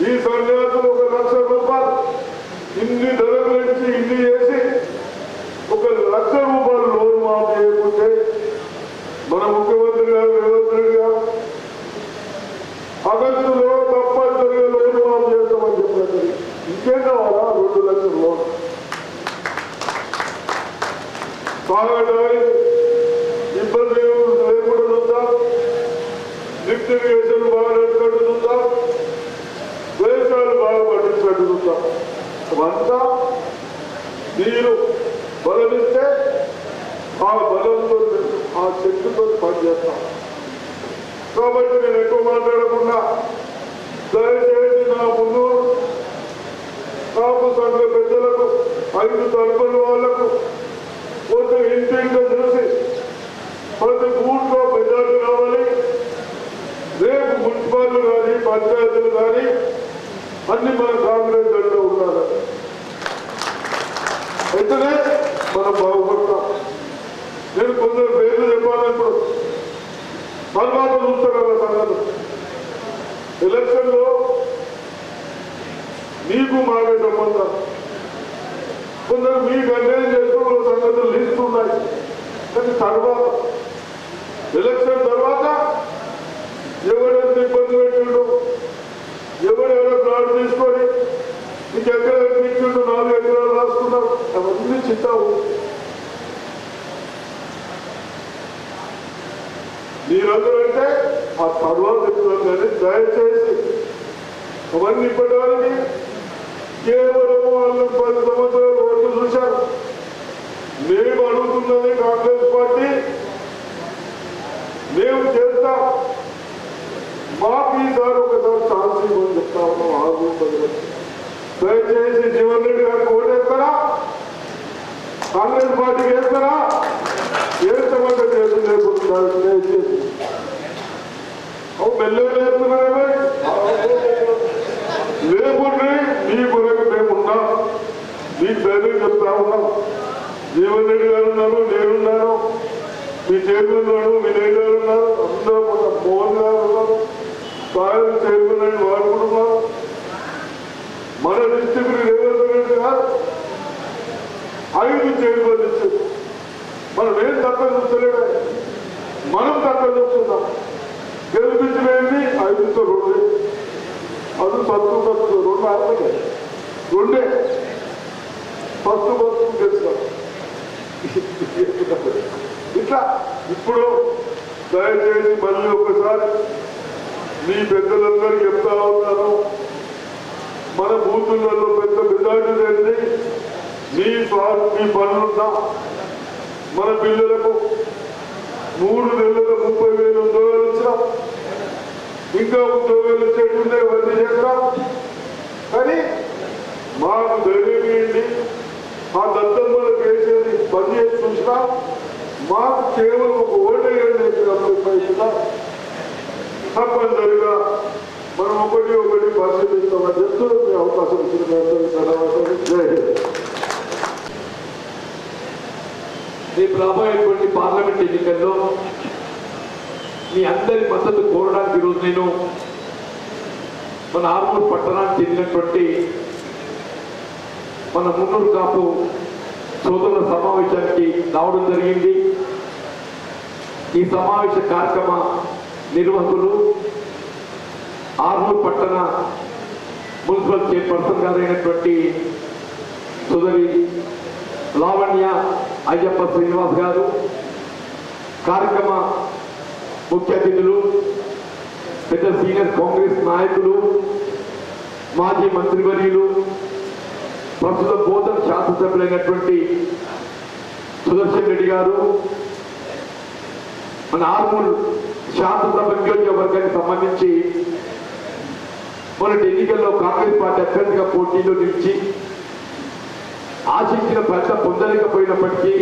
Speaker 1: ఈ సన్యాసులు 1 లక్ష రూపాయలు ఇన్ని ధరలు నుంచి ఇన్ని చేసి 1 లక్ష రూపాయలు లోన్ మాఫ్ చేయకుంటే మన ముఖ్యమంత్రి గారు రేవంత్ రెడ్డి గారు ఆగస్టులో తప్పనిసరిగా లోన్ మాఫ్ చేస్తామని చెప్పారు. ఇంకేం కావాలా? 2 లక్షల లోన్ తాగడానికి ఇబ్బంది లేకుండా ఉందా? లిఫ్ట్ ఇరిగేషన్ బాగా నడిచినట్టు ఉందా? వ్యవసాయాలు బాగా పట్టించినట్టు ఉందా? అంతా నీరు బలమిస్తే ఆ బలంతో ఆ శక్తితో పనిచేస్తాం. కాబట్టి నేను ఎక్కువ మాట్లాడకుండా దయచేసి నా ముందు కాపు సంఘ పెద్దలకు 5 తరపుల వాళ్లకు కొంచెం ఇంటింటిగా చూసి ప్రతి ఊళ్ళో మెజార్టీ రావాలి. రేపు మున్సిపాలిటీలు కానీ పంచాయతీలు కానీ అన్ని మన కాంగ్రెస్ జెండా ఉండాలి. అయితేనే మనం బాగుపడతాం. నేను కొందరు పేర్లు చెప్పాలప్పుడు తర్వాత చూస్తాను సంగతి. ఎలక్షన్లో నీకు మాకే సంబంధం, కొందరు మీకు అన్యాయం చేస్తున్న సంగతులు లిస్ట్ ఉన్నాయి. కానీ తర్వాత ఎలక్షన్ తర్వాత ఎవరెంత ఇబ్బంది పెట్టిండు, ఎవరెవరో ప్లాట్ తీసుకొని నీకు ఎక్కడ ఇచ్చిండు, 4 ఎకరాలు రాసుకున్నారు, అవన్నీ చిత్తావు. మీరందరూ అంటే ఆ తర్వాత చెప్తున్నారు. కానీ దయచేసి అవన్నీ ఇవ్వడానికి కేవలం వాళ్ళు 10 సంవత్సరాలు ఓట్లు చూశారు. మేము అడుగుతున్నది కాంగ్రెస్ పార్టీ, మేము చేస్తాం, మాకు ఈసారి ఒకసారి ఛాన్స్ ఇవ్వని చెప్తా ఉన్నాం. 6 దయచేసి జీవన్ రెడ్డి గారికి ఓటేస్తారా, కాంగ్రెస్ పార్టీకి వేస్తారా? వేస్తామంటే చేసి లేకపోతున్నారు. దయచేసి మెల్లగా లేపుతున్నారే, లేకుంటే మీ కొరకు మేము ఉన్నాం, మీకు ధైర్యం చెప్తా ఉన్నాం. జీవన్ రెడ్డి గారు ఉన్నారు, నేనున్నాను, మీ చైర్మన్ ఉన్నాడు, వినయ్ గారు ఉన్నారు, అందరూ మోహన్ గారు ఉన్నారు, సాయం చైర్మన్ అని వారు కూడా ఉన్నారు. మన డిస్ట్రిక్ట్ రేవంత్ రెడ్డి గారు 5 చైర్మన్ ఇచ్చారు. మనం ఏం తక్కువ చూస్తలేడా, మనం తక్కువ చూస్తున్నాం. గెలిపించినవి 5తో 2, అది సత్తు 2 ఆపలే 2 ఫస్ట్ గెలుస్తాం. ఇట్లా ఇప్పుడు దయచేసి మళ్ళీ ఒకసారి మీ పెద్దలందరూ చెప్తా ఉన్నాను, మన బూతులలో పెద్ద మెజార్టీ లేని మీ పనులున్నా మన పిల్లలకు 3 నెలల 30,000 ఉద్యోగాలు ఇచ్చినాం. ఇంకా ఉద్యోగాలు ఇచ్చేటుండే వద్దీ చేస్తాం. కానీ మాకు ధైర్యం ఏంటి, ఆ దత్తమ్మలకు వేసేది పని చేసి చూసినా మాకు కేవలం ఒక ఓటేయండి తప్పనిసరిగా మనం ఒకటి పరిశీలిస్తామని చెప్తూ మీ అవకాశం ఇచ్చిన
Speaker 7: రేపు రాబోయేటువంటి పార్లమెంట్ ఎన్నికల్లో మీ అందరి మద్దతు కోరడానికి ఈరోజు నేను మన ఆర్మూర్ పట్టణానికి చెందినటువంటి మన మున్నూరు కాపు సోదరుల సమావేశానికి రావడం జరిగింది. ఈ సమావేశ కార్యక్రమ నిర్వాహకులు ఆర్మూర్ పట్టణ మున్సిపల్ చైర్పర్సన్ గారైనటువంటి సోదరి లావణ్య అయ్యప్ప శ్రీనివాస్ గారు, కార్యక్రమ ముఖ్య అతిథులు పెద్ద సీనియర్ కాంగ్రెస్ నాయకులు, మాజీ మంత్రివర్యులు, ప్రస్తుత బోధన శాసనసభ్యులైనటువంటి సుదర్శన్ రెడ్డి గారు, మన ఆర్మూర్ శాసనసభ నియోజకవర్గానికి సంబంధించి మొన్నటి ఎన్నికల్లో కాంగ్రెస్ పార్టీ అభ్యర్థిగా పోటీలో నిలిచి ఆశించిన ఫలితం పొందలేకపోయినప్పటికీ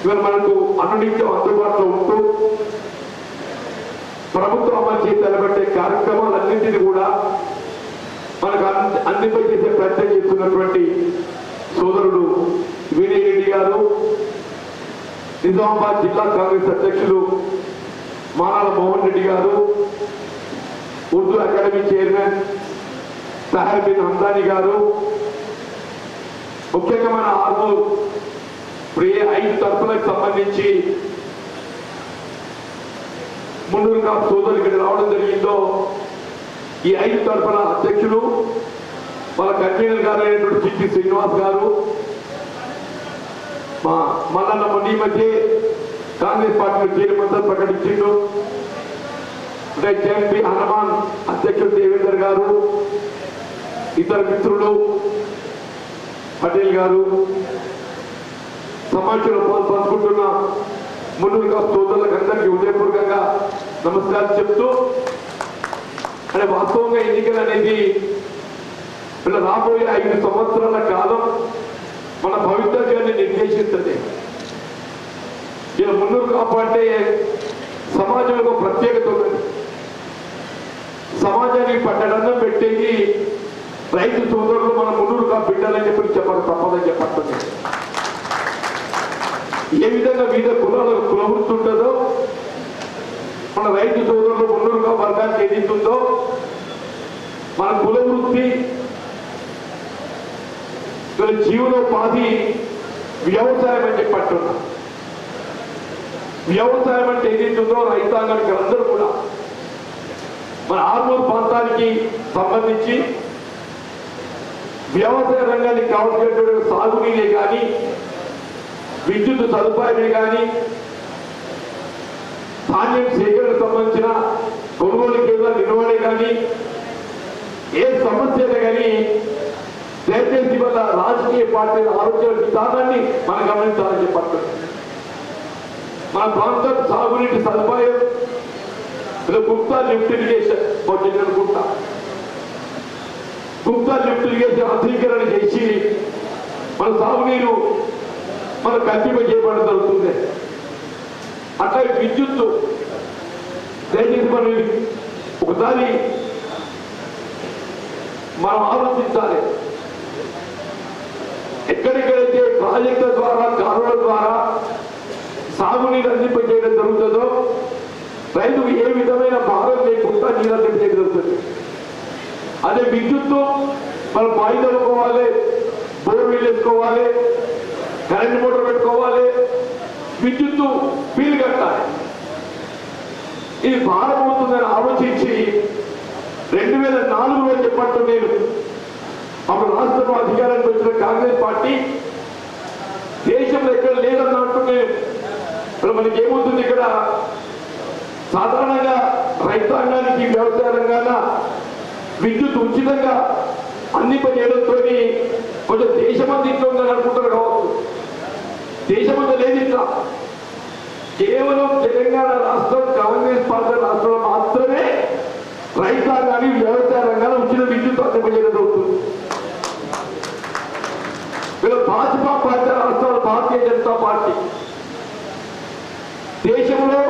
Speaker 7: ఇవాళ మనకు అనునిత్యం అందుబాటులో ఉంటూ ప్రభుత్వం అమలు చేసి నిలబెట్టే కార్యక్రమాలన్నింటినీ కూడా మనకు అందింపై చేసే ప్రయత్నం చేస్తున్నటువంటి సోదరుడు వినయ్ రెడ్డి గారు, నిజామాబాద్ జిల్లా కాంగ్రెస్ అధ్యక్షులు మానాల మోహన్ రెడ్డి గారు, ఉర్దూ అకాడమీ చైర్మన్ సహర్ బిన్ హందాని గారు, ముఖ్యంగా మన ఆర్మూర్ ప్రియ 5 తరఫులకు సంబంధించి మున్నూరుగా సోదరులు ఇక్కడ రావడం జరిగిందో ఈ 5 తరఫుల అధ్యక్షులు వాళ్ళ కన్వీనర్ గారు అయినటువంటి చిట్టి శ్రీనివాస్ గారు, మా మల్లన్న మొన్న మధ్య కాంగ్రెస్ పార్టీలో చేరమంతా ప్రకటించిండు. అంటే జేఎంపీ హనుమాన్ అధ్యక్షుడు దేవేందర్ గారు, ఇతర మిత్రులు పటేల్ గారు, సమాఖ్యలో పంచుకుంటున్న మున్నూరుగా సోదరులకు అందరికీ ఉదయపూర్వకంగా నమస్కారం చెప్తూ, అంటే వాస్తవంగా ఎన్నికలు అనేది ఇలా రాబోయే 5 సంవత్సరాల కాలం మన భవితవ్యాన్ని నిర్దేశిస్తుంది. ఇలా మున్నూరు కాపు అంటే సమాజంలో ప్రత్యేకత ఉన్నది. సమాజానికి పట్టడన్నం పెట్టేది రైతు సోదరులు మన మున్నూరు కాపు బిడ్డాలని చెప్పి చెప్పాలి, తప్పదని చెప్పట్లేదు. ఏ విధంగా వివిధ కులాలకు కులవృత్తి ఉంటుందో మన రైతు సోదరులు మున్నూరుగా వర్గానికి ఏదింటుందో మన కులవృత్తి జీవనోపాధి వ్యవసాయం అని చెప్పట్టున్నా. వ్యవసాయం అంటే ఏదింటుందో రైతాంగానికి అందరూ కూడా మన ఆర్మూర్ ప్రాంతానికి సంబంధించి వ్యవసాయ రంగానికి కావాల్సినటువంటి సాగునీరే కానీ, విద్యుత్ సదుపాయమే కానీ, ధాన్యం సేకరణకు సంబంధించిన కొనుగోలు కేంద్రాల నిర్వహణ కానీ, ఏ సమస్య కానీ దయచేసి వల్ల రాజకీయ పార్టీల ఆలోచన విధానాన్ని మనం గమనించాలని చెప్పారు. మన ప్రాంతం సాగునీటి సదుపాయం Gupta lift irrigation Gupta lift irrigation అధీకరణ చేసి మన సాగునీరు మన కల్పింప చేయబడడం జరుగుతుంది. అట్లా విద్యుత్తు దయచేసి మనం ఒకసారి మనం ఆలోచించాలి. ఎక్కడెక్కడైతే ప్రాజెక్టుల ద్వారా కాలువల ద్వారా సాగునీరు అందింపజేయడం జరుగుతుందో రైతుకు ఏ విధమైన భారం లేకుండా నీరు అందింపజేయడం జరుగుతుంది. అదే విద్యుత్తు మనం బాయిలు పెట్టుకోవాలి, బోర్వెల్ వేసుకోవాలి, కరెంట్ మోటార్ పెట్టుకోవాలి, విద్యుత్తు బిల్లు కట్టాలి. ఇది భారం అవుతుందని ఆలోచించి 2004లో చెప్పట్టు నేను అప్పుడు రాష్ట్రంలో అధికారానికి వచ్చిన కాంగ్రెస్ పార్టీ దేశంలో ఎక్కడ లేదన్న అంటుండే. మనకి ఏమవుతుంది ఇక్కడ సాధారణంగా రైతాంగానికి వ్యవసాయ రంగాన విద్యుత్ ఉచితంగా అందింపజేయడంతో కొంచెం దేశమంతా ఇట్లా ఉందని అనుకుంటారు కావచ్చు. దేశమంతా లేదు ఇట్లా. కేవలం తెలంగాణ రాష్ట్రం కాంగ్రెస్ పార్టీ రాష్ట్రంలో మాత్రమే రైతాంగాన్ని వ్యవసాయ రంగాన్ని ఉచిత విద్యుత్ అందింపజేయడం జరుగుతుంది. వీళ్ళు భాజపా పార్టీ రాష్ట్రాల భారతీయ జనతా పార్టీ దేశంలో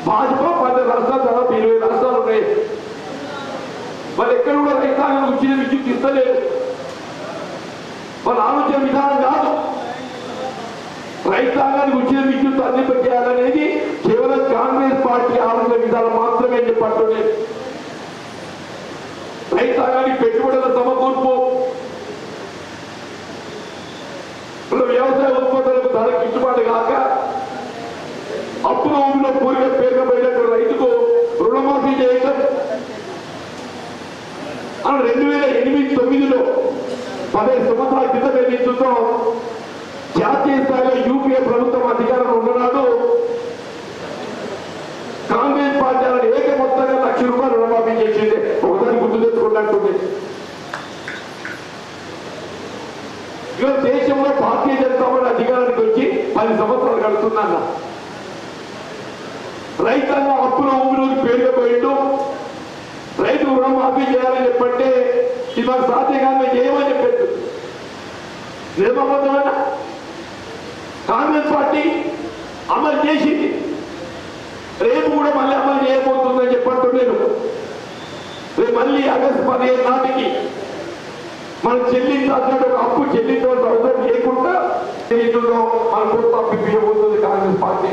Speaker 7: భాజపా పార్టీ రాష్ట్రాలు దాదాపు 20 రాష్ట్రాలు ఉన్నాయి. వాళ్ళు ఎక్కడ కూడా రైతాంగం ఉచిత విద్యుత్ ఇస్తలేదు. వాళ్ళ ఆలోచన విధానం కాదు రైతాంగానికి ఉచిత విద్యుత్ అందింపజేయాలనేది కేవలం కాంగ్రెస్ పార్టీ ఆలోచన విధానం మాత్రమే చెప్పట్లేదు. రైతాంగానికి పెట్టుబడుల సమకూర్పు, వ్యవసాయ ఉత్పత్తులకు ధర గిట్టుబాటు కాక అప్పుల ఊపిలో పూరిగా పేరుకపోయినటువంటి రైతుకు రుణమాఫీ చేయటం, 2008-9లో 15 సంవత్సరాల క్రితం ఏదైతుందో జాతీయ స్థాయిలో యూపీఏ ప్రభుత్వం అధికారంలో ఉన్ననాడు కాంగ్రెస్ పార్టీ ఏకమొత్తంగా ₹1,00,000 రుణమాఫీ చేసింది. ఒకసారి గుర్తు తెచ్చుకున్నట్టుంది. ఇక దేశంలో భారతీయ జనతా పార్టీ అధికారానికి వచ్చి 10 సంవత్సరాలు గడుతుందన్న రైతాంగం అప్పుల ఊపిలోకి పేరుకపోయిండు. రైతు రుణమాఫీ చేయాలని చెప్పంటే ఇది మాకు సాధ్యం కాదు, మేము చేయమని చెప్పారు. నిజమబద్ధమైన కాంగ్రెస్ పార్టీ అమలు చేసింది. రేపు కూడా మళ్ళీ అమలు చేయబోతుందని చెప్పంటున్నాను. రేపు మళ్ళీ ఆగస్టు 15 నాటికి మనం చెల్లించాల్సిన అప్పు చెల్లించవలసిన అవసరం లేకుండా మన కొత్త అప్పు ఇవ్వబోతుంది కాంగ్రెస్ పార్టీ.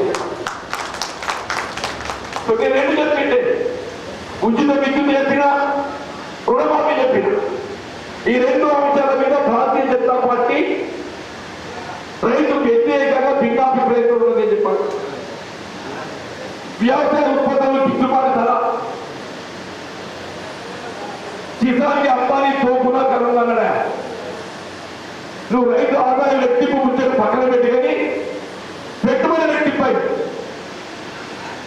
Speaker 7: నేను 2 చెప్పిండే ఉచిత విద్యుత్ చెప్పిన, రుణమాఫీ చెప్పిన. ఈ 2 అంశాల మీద భారతీయ జనతా పార్టీ రైతుకు వ్యతిరేకంగా భిన్నాభిప్రాయం ఉన్నదని చెప్పారు. వ్యవసాయ ఉత్పత్తులు గిట్టుబాటు ధర, కిసాన్కి అంబానీ పోకుండా కనుగొన్నాడా. నువ్వు రైతు ఆదాయం రెట్టింపు ముచ్చట పక్కన పెట్టి కానీ పెట్టుబడి రెట్టింపై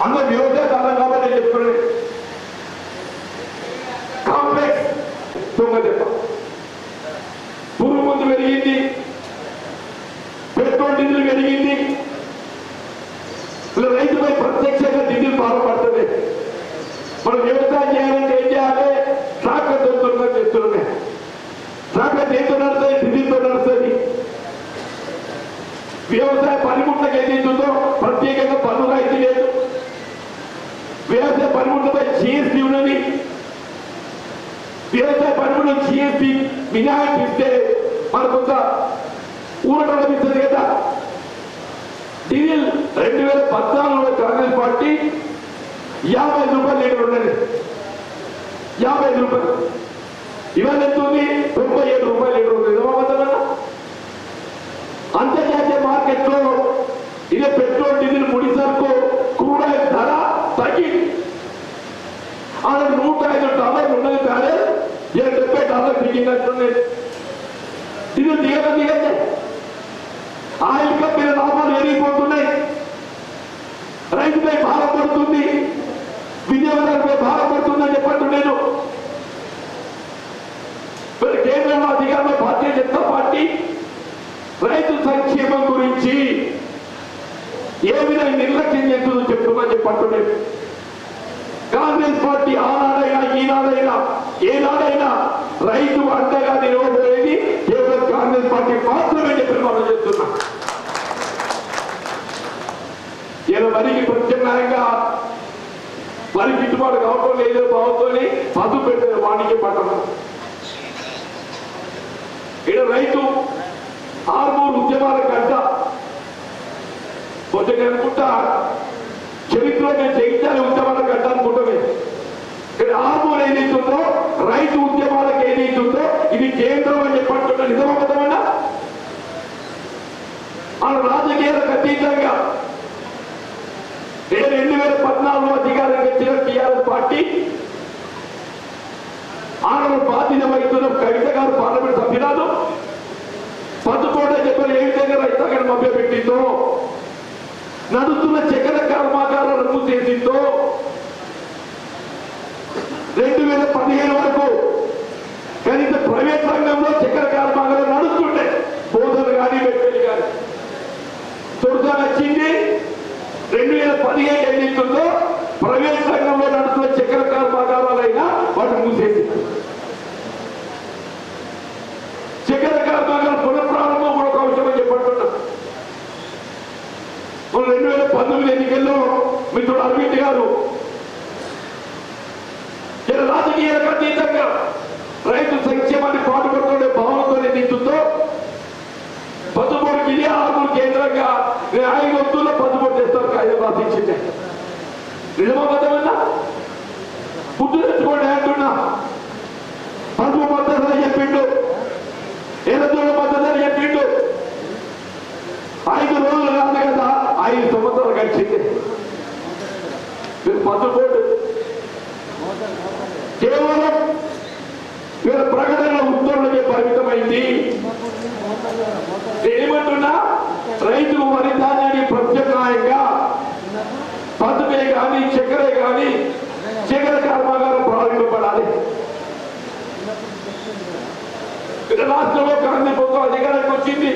Speaker 7: అందులో వ్యవసాయ కాలం కాబట్టి నేను చెప్తున్నాను. కాంప్లెక్స్ దొంగ దెబ్బ, పురుగు మందు పెరిగింది, పెట్రోల్ డీజిల్ పెరిగింది, రైతుపై ప్రత్యక్షంగా డీజిల్ బాధపడుతుంది. మనం వ్యవసాయం చేయాలంటే ఏం చేయాలి? ట్రాక్టర్ దొరుకుతుందా చేస్తున్నామే. ట్రాక్టర్ దేంతో నడుస్తుంది? డీజిల్తో నడుస్తుంది. వ్యవసాయ పనిముట్లకు ఏదైతుందో ప్రత్యేకంగా పన్ను రాయితీ లేదు. వ్యవసాయ పనిముట్లపై జిఎస్టీ ఉన్నది. వ్యవసాయ పనిముట్లు జిఎస్టీ మినహాయింపు ఇస్తే మనకు కొంత ఊరట లభిస్తుంది కదా. డీజిల్ 2014లో కాంగ్రెస్ పార్టీ ₹50 లీటర్ ఉన్నది. ₹50. ఇవాళ ఎంత ఉంది? ₹97 లీటర్ ఉంది. నిజమవుతుందన్నా? అంతర్జాతీయ మార్కెట్లో ఇదే పెట్రోల్ డీజిల్ ముడి సరుకు క్రూడ్ ఆయిల్ ధర తగ్గింది. అలా $105 ఉన్నది కాదే $70 దిగినట్టుంది. డీజిల్ దిగదే. ఆయిల్ కంపెనీ లాభాలు ఎరిగిపోతున్నాయి. రైతుపై భారం పడుతుంది, వినియోగదారుపై భారం పడుతుందని చెప్పట్టు నేను. అధికారంలో భారతీయ జనతా పార్టీ రైతు సంక్షేమం గురించి ఏ విధంగా నిర్లక్ష్యం చేస్తుందో చెప్తున్నా చెప్పంటున్నాను. కాంగ్రెస్ పార్టీ ఆనాడైనా ఈనాడైనా ఏనాడైనా రైతు అండగా నిలవబోయేది కేవలం కాంగ్రెస్ పార్టీ మాత్రమే చెప్పి మనం చేస్తున్నా. ఇలా వరికి ప్రత్యామ్నాయంగా వరి గిట్టుబాటు కావటం లేదో బాగుతోని పసుపు పెట్టిన వాడికి పట్టణం ఇక్కడ రైతు ఆర్మూరు ఉద్యమాల గడ్డ కొంచెం అనుకుంటా చరిత్రలో నేను జయించాలి ఉద్యమాల గడ్డ అనుకుంటామే. ఇక్కడ ఆర్మూరు ఏదైతుందో రైతు ఉద్యమాలకు ఏదైతుందో ఇది కేంద్రం అని చెప్పంటున్నా. నిజమవుతామన్నా మన రాజకీయాలకు అతీతంగా 2014 అధికారంగా వచ్చిన టీఆర్ఎస్ పార్టీ ఆనవ బాధ్యత వహిస్తున్న కవిత గారు పార్లమెంట్ సభ్యురాలు పట్టుకోట చెప్పిన ఏ విధంగా రైతాంగాన్ని మభ్య పెట్టిందో, నడుస్తున్న చక్కెర కర్మాగారాలను రద్దు చేసిందో, 2015 వరకు కనీస ప్రైవేట్ రంగంలో చక్కెర కర్మాగారాలు నడుస్తుంటే బోధన కానీ వెట్టెలు కానీ తొడుగా వచ్చింది. 2015 ఏదైతుందో ప్రైవేట్ రంగంలో నడుస్తున్న చక్కెర కర్మాగారాలైనా వాటిని మూసేసి చక్కెర కర్మాగార పునఃప్రారంభం కూడా ఒక అంశం అని చెప్పంటున్నా. 2019 ఎన్నికల్లో మిత్రుడు అరవింద్ గారు రాజకీయాలకు అతీతంగా రైతు సంక్షేమాన్ని పాటుపడుతుండే భావనతో ఏదైతుందో పసుపూరు గిరి ఆర్మూరు కేంద్రంగా 5 వస్తువుల్లో పసుపూరు చేస్తారు కాగితం రాసించింది. నిజమవుతుందన్నా గుర్తు తెచ్చుకోండి అంటున్నా. పసుపు మద్దతు చెప్పిండు, ఎర్రదూడ మద్దతు చెప్పిండు. 5 రోజులు కాదు కదా 5 సంవత్సరాలు గడిచింది. పసుపోటు కేవలం వీళ్ళ ప్రకటన ఉత్తర్వులకే పరిమితమైంది. నేనేమంటున్నా రైతులు వరి ధాన్యాన్ని ప్రత్యామ్నాయంగా పసుపే కానీ చక్కెరే కానీ చక్కెర కర్మాగారం ప్రారంభింపబడాలి. రాష్ట్రంలో కాంగ్రెస్ ప్రభుత్వం అధికారానికి వచ్చింది.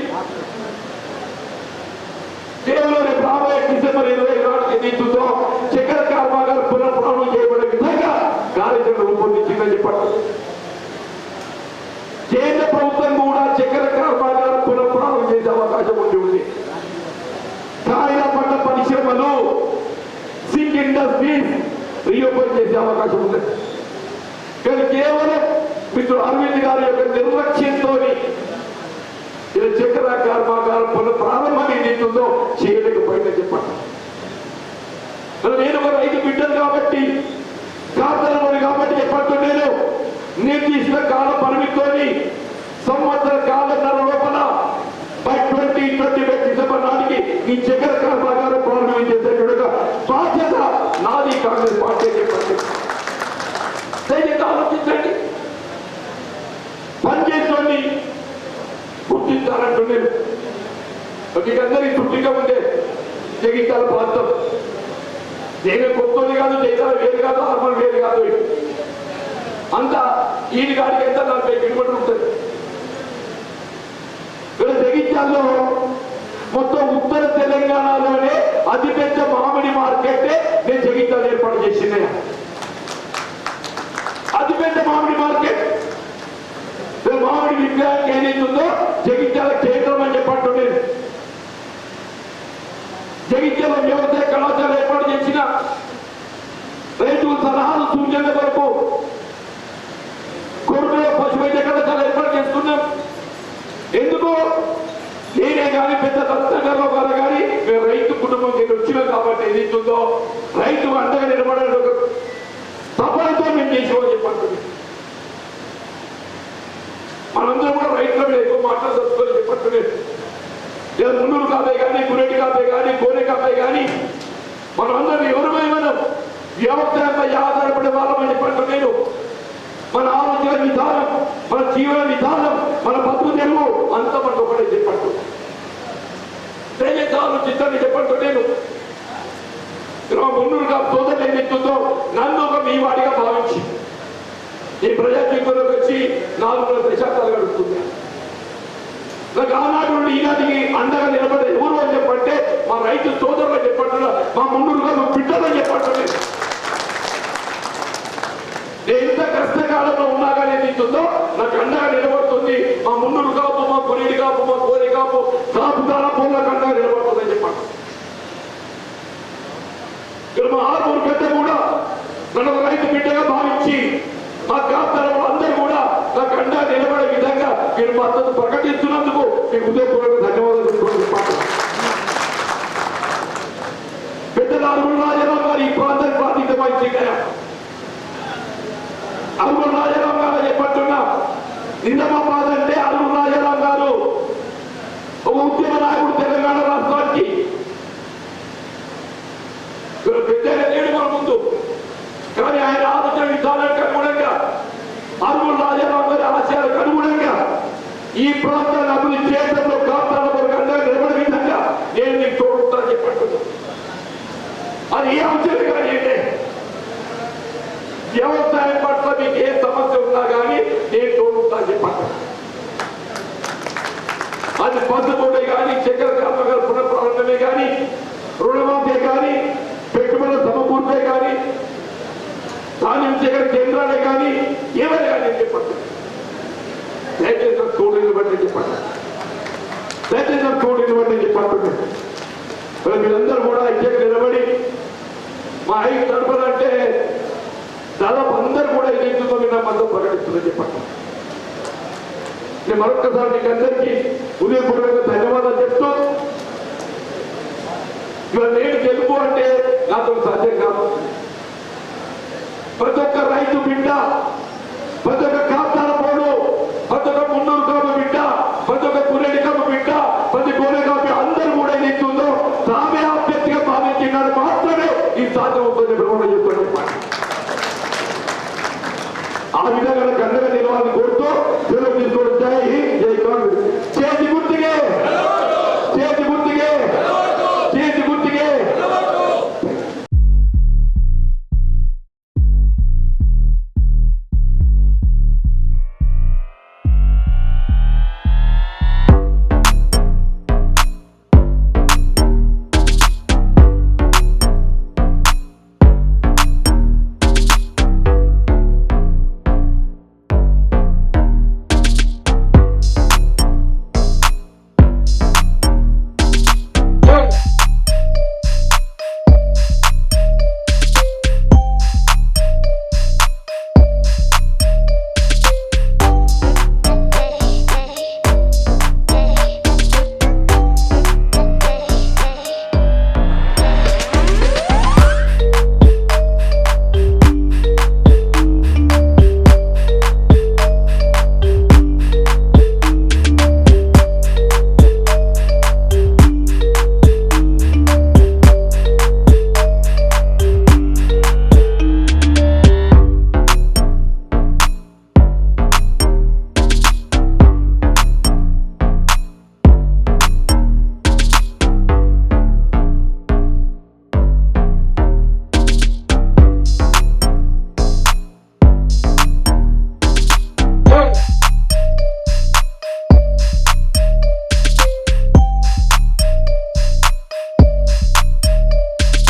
Speaker 7: కేవలం రేపు రాబోయే డిసెంబర్ 24 ఏదైతుందో చక్కెర కర్మాగారం పునఃప్రారంభం చేయబడే విధంగా కార్యాచరణ రూపొందించిందని చెప్పండి. కేంద్ర ప్రభుత్వం కూడా చక్కెర కర్మాగారం పునఃప్రారంభం చేసే అవకాశం ఉంది. కాయల పంట పరిశ్రమలు సింక్ ఇండస్ట్రీస్ రీఓపెన్ చేసే అవకాశం ఉంది. కానీ కేవలం మిత్రుడు అరవింద్ గారి యొక్క నిర్లక్ష్యంతో ఇలా చక్కెర కర్మాగారం పునఃప్రారంభం ఏదైతుందో చేయలేకపోయిందని చెప్పండి. నేను ఒక రైతు బిడ్డను కాబట్టి కాదనమని కాబట్టి చెప్పంటున్నాను. నిర్దిష్ట కాల పరిమితితోని సంవత్సర కాలన్నర లోపల బై 2025 డిసెంబర్ నాటికి ఈ చక్కెర కర్మాగారం ప్రారంభించేటట్టుగా బాధ్యత నాది కాంగ్రెస్ పార్టీ చెప్పండి. దయచేసి ఆలోచించండి. పనిచేస్తోంది గుర్తించాలంటున్నాను. అందరి చుట్టిగా ఉండే జగిత్యాల ప్రాంతం నేను కొత్తది కాదు, జగిత్యాల వేరు కాదు, ఆర్మల్ వేరు కాదు. అంతా ఈయన గారికి ఎంత 40 కిలోమీటర్లు ఉంటుంది. ఇక్కడ జగిత్యాల్లో మొత్తం ఉత్తర తెలంగాణలోనే అతిపెద్ద మామిడి మార్కెట్ నేను జగిత్యాలు ఏర్పాటు చేసింది. అతిపెద్ద మామిడి మార్కెట్ మామిడి విగ్రహానికి ఏదైతుందో జగిత్యాల కేంద్రం అని చెప్పంటున్నాను. జగిత్యాల వ్యవసాయ కళాశాల ఏర్పాటు చేసిన రైతుల సలహాలు సూచనల వరకు కొడుకులో పశు వైద్య కళాశాల ఏర్పాటు చేసుకున్నాం. ఎందుకు నేనే కానీ పెద్ద రత్నగారు గారు కానీ మేము రైతు కుటుంబం కింద వచ్చినాం కాబట్టి ఏదైతుందో రైతు అండగా నిలబడే ఒక తపనతో మేము చేసామని చెప్పండి. మనందరం కూడా రైతుల మీద ఎక్కువ మాట్లాడుకోవాలి చెప్పండి. లేదా మున్నూరు కాపే కానీ, గురెడ్డి కాపే కానీ, కోనే కాపే కానీ మనమందరం ఎవరిపై మనం వ్యవసాయంపై ఆధారపడే వాళ్ళమని చెప్పండి. నేను మన ఆలోచన విధానం, మన జీవన విధానం, మన బతుకు తెరువు అంత మనం ఒకటే చెప్పండి. దయచేసి ఆలోచించండి చెప్పండి. నేను మున్నూరు కాపు సోదరులు ఏదైతుందో నన్ను ఒక మీ వాడిగా భావించి ఈ ప్రజా జీవితంలోకి వచ్చి 4 దశాబ్దాలు గడుపుతుంది. నాకు ఆనాడు నుండి ఈనాటికి అండగా నిలబడే ఎవరు అని చెప్పంటే మా రైతు సోదరులు చెప్పంటున్నా, మా మున్నూరుగా బిడ్డలని చెప్పండి. నేను ఎంత కష్టకాలంలో ఉన్నా కానీ ఏదైతుందో నాకు అండగా నిలబడుతుంది. మా మున్నూరు కాపు, మా కొరిడి కాపు, మా కోరి కాపు, కాపుదార పొందకు అండగా నిలబడుతుందని చెప్పండి. ఇక్కడ మా ఆర్మూరు పెద్ద కూడా నన్ను రైతు బిడ్డగా భావించి మా కాపుదారులు అందరూ కూడా నాకు అండగా నిలబడే విధంగా మీరు మద్దతు ప్రకటిస్తున్నందుకు మీకు ఉదయపూర్వక ధన్యవాదాలు చెప్పండి. పెద్దలు అరుణ్ రాజారావు గారు ఈ ప్రాంతానికి బాధ్యత వహించారు. అరుణ్ రాజారావు గారు చెప్పట్టున్నా, నిజామాబాద్ అంటే అరుణ్ రాజారావు గారు ఒక ఉద్యమ నాయకుడు తెలంగాణ రాష్ట్రానికి. పెద్ద లేడు మన ముందు, కానీ ఆయన ఆలోచన విధానానికి అనుగుణంగా అరుణ్ రాజారావు గారి ఆశయాలకు అనుగుణంగా ఈ ప్రాంతాన్ని అభివృద్ధి చేయడంలో కాపుతాల వరకు అండగా నిలబడే విధంగా నేను మీకు తోడుతానని చెప్పట్టున్నా. అది ఏ అంశం కానీ ఏంటే వ్యవసాయం పట్ల మీకు ఏ సమస్య ఉన్నా కానీ నేను తోడుతాను చెప్పండి. అది పసుపుడే కానీ, చక్కెర కర్మగారు పునఃప్రారంభమే కానీ, రుణమాఫీ కానీ, పెట్టుబడుల సమకూర్పే కానీ, ధాన్యం చక్కెర కేంద్రాలే కానీ, ఏమైనా కానీ నేను చెప్పండి. దయచేసి నాకు తోడుని బట్టి చెప్పండి. దయచేసి నాకు తోడుని బట్టి చెప్పండి. మీరందరూ కూడా ఐక్యంగా నిలబడి మా ఐదు తరపునంటే దాదాపు అందరూ కూడా ఏదైతుందో మీరు నా మద్దతు ప్రకటిస్తుందని చెప్పండి. నేను మరొకసారి మీకు అందరికీ ఉదయపూర్వక ధన్యవాదాలు చెప్తూ, ఇవాళ నేను గెలుపు అంటే నాతో సాధ్యం కాదు. ప్రతి ఒక్క రైతు బిడ్డ, ప్రతి ఒక్క కాపుతాల పోడు, ప్రతి ఒక్క మున్నూరు కాపు బిడ్డ, ప్రతి ఒక్క కురేడి కాపు బిడ్డ, ప్రతి గోనె కాపు అందరూ కూడా ఏదైతుందో తామే అభ్యర్థిగా భావించినాడు మాత్రమే ఈ సాధ్యం అవుతుంది. చెప్పండి. ఆ విధంగా నాకు అండగా నిలవాలని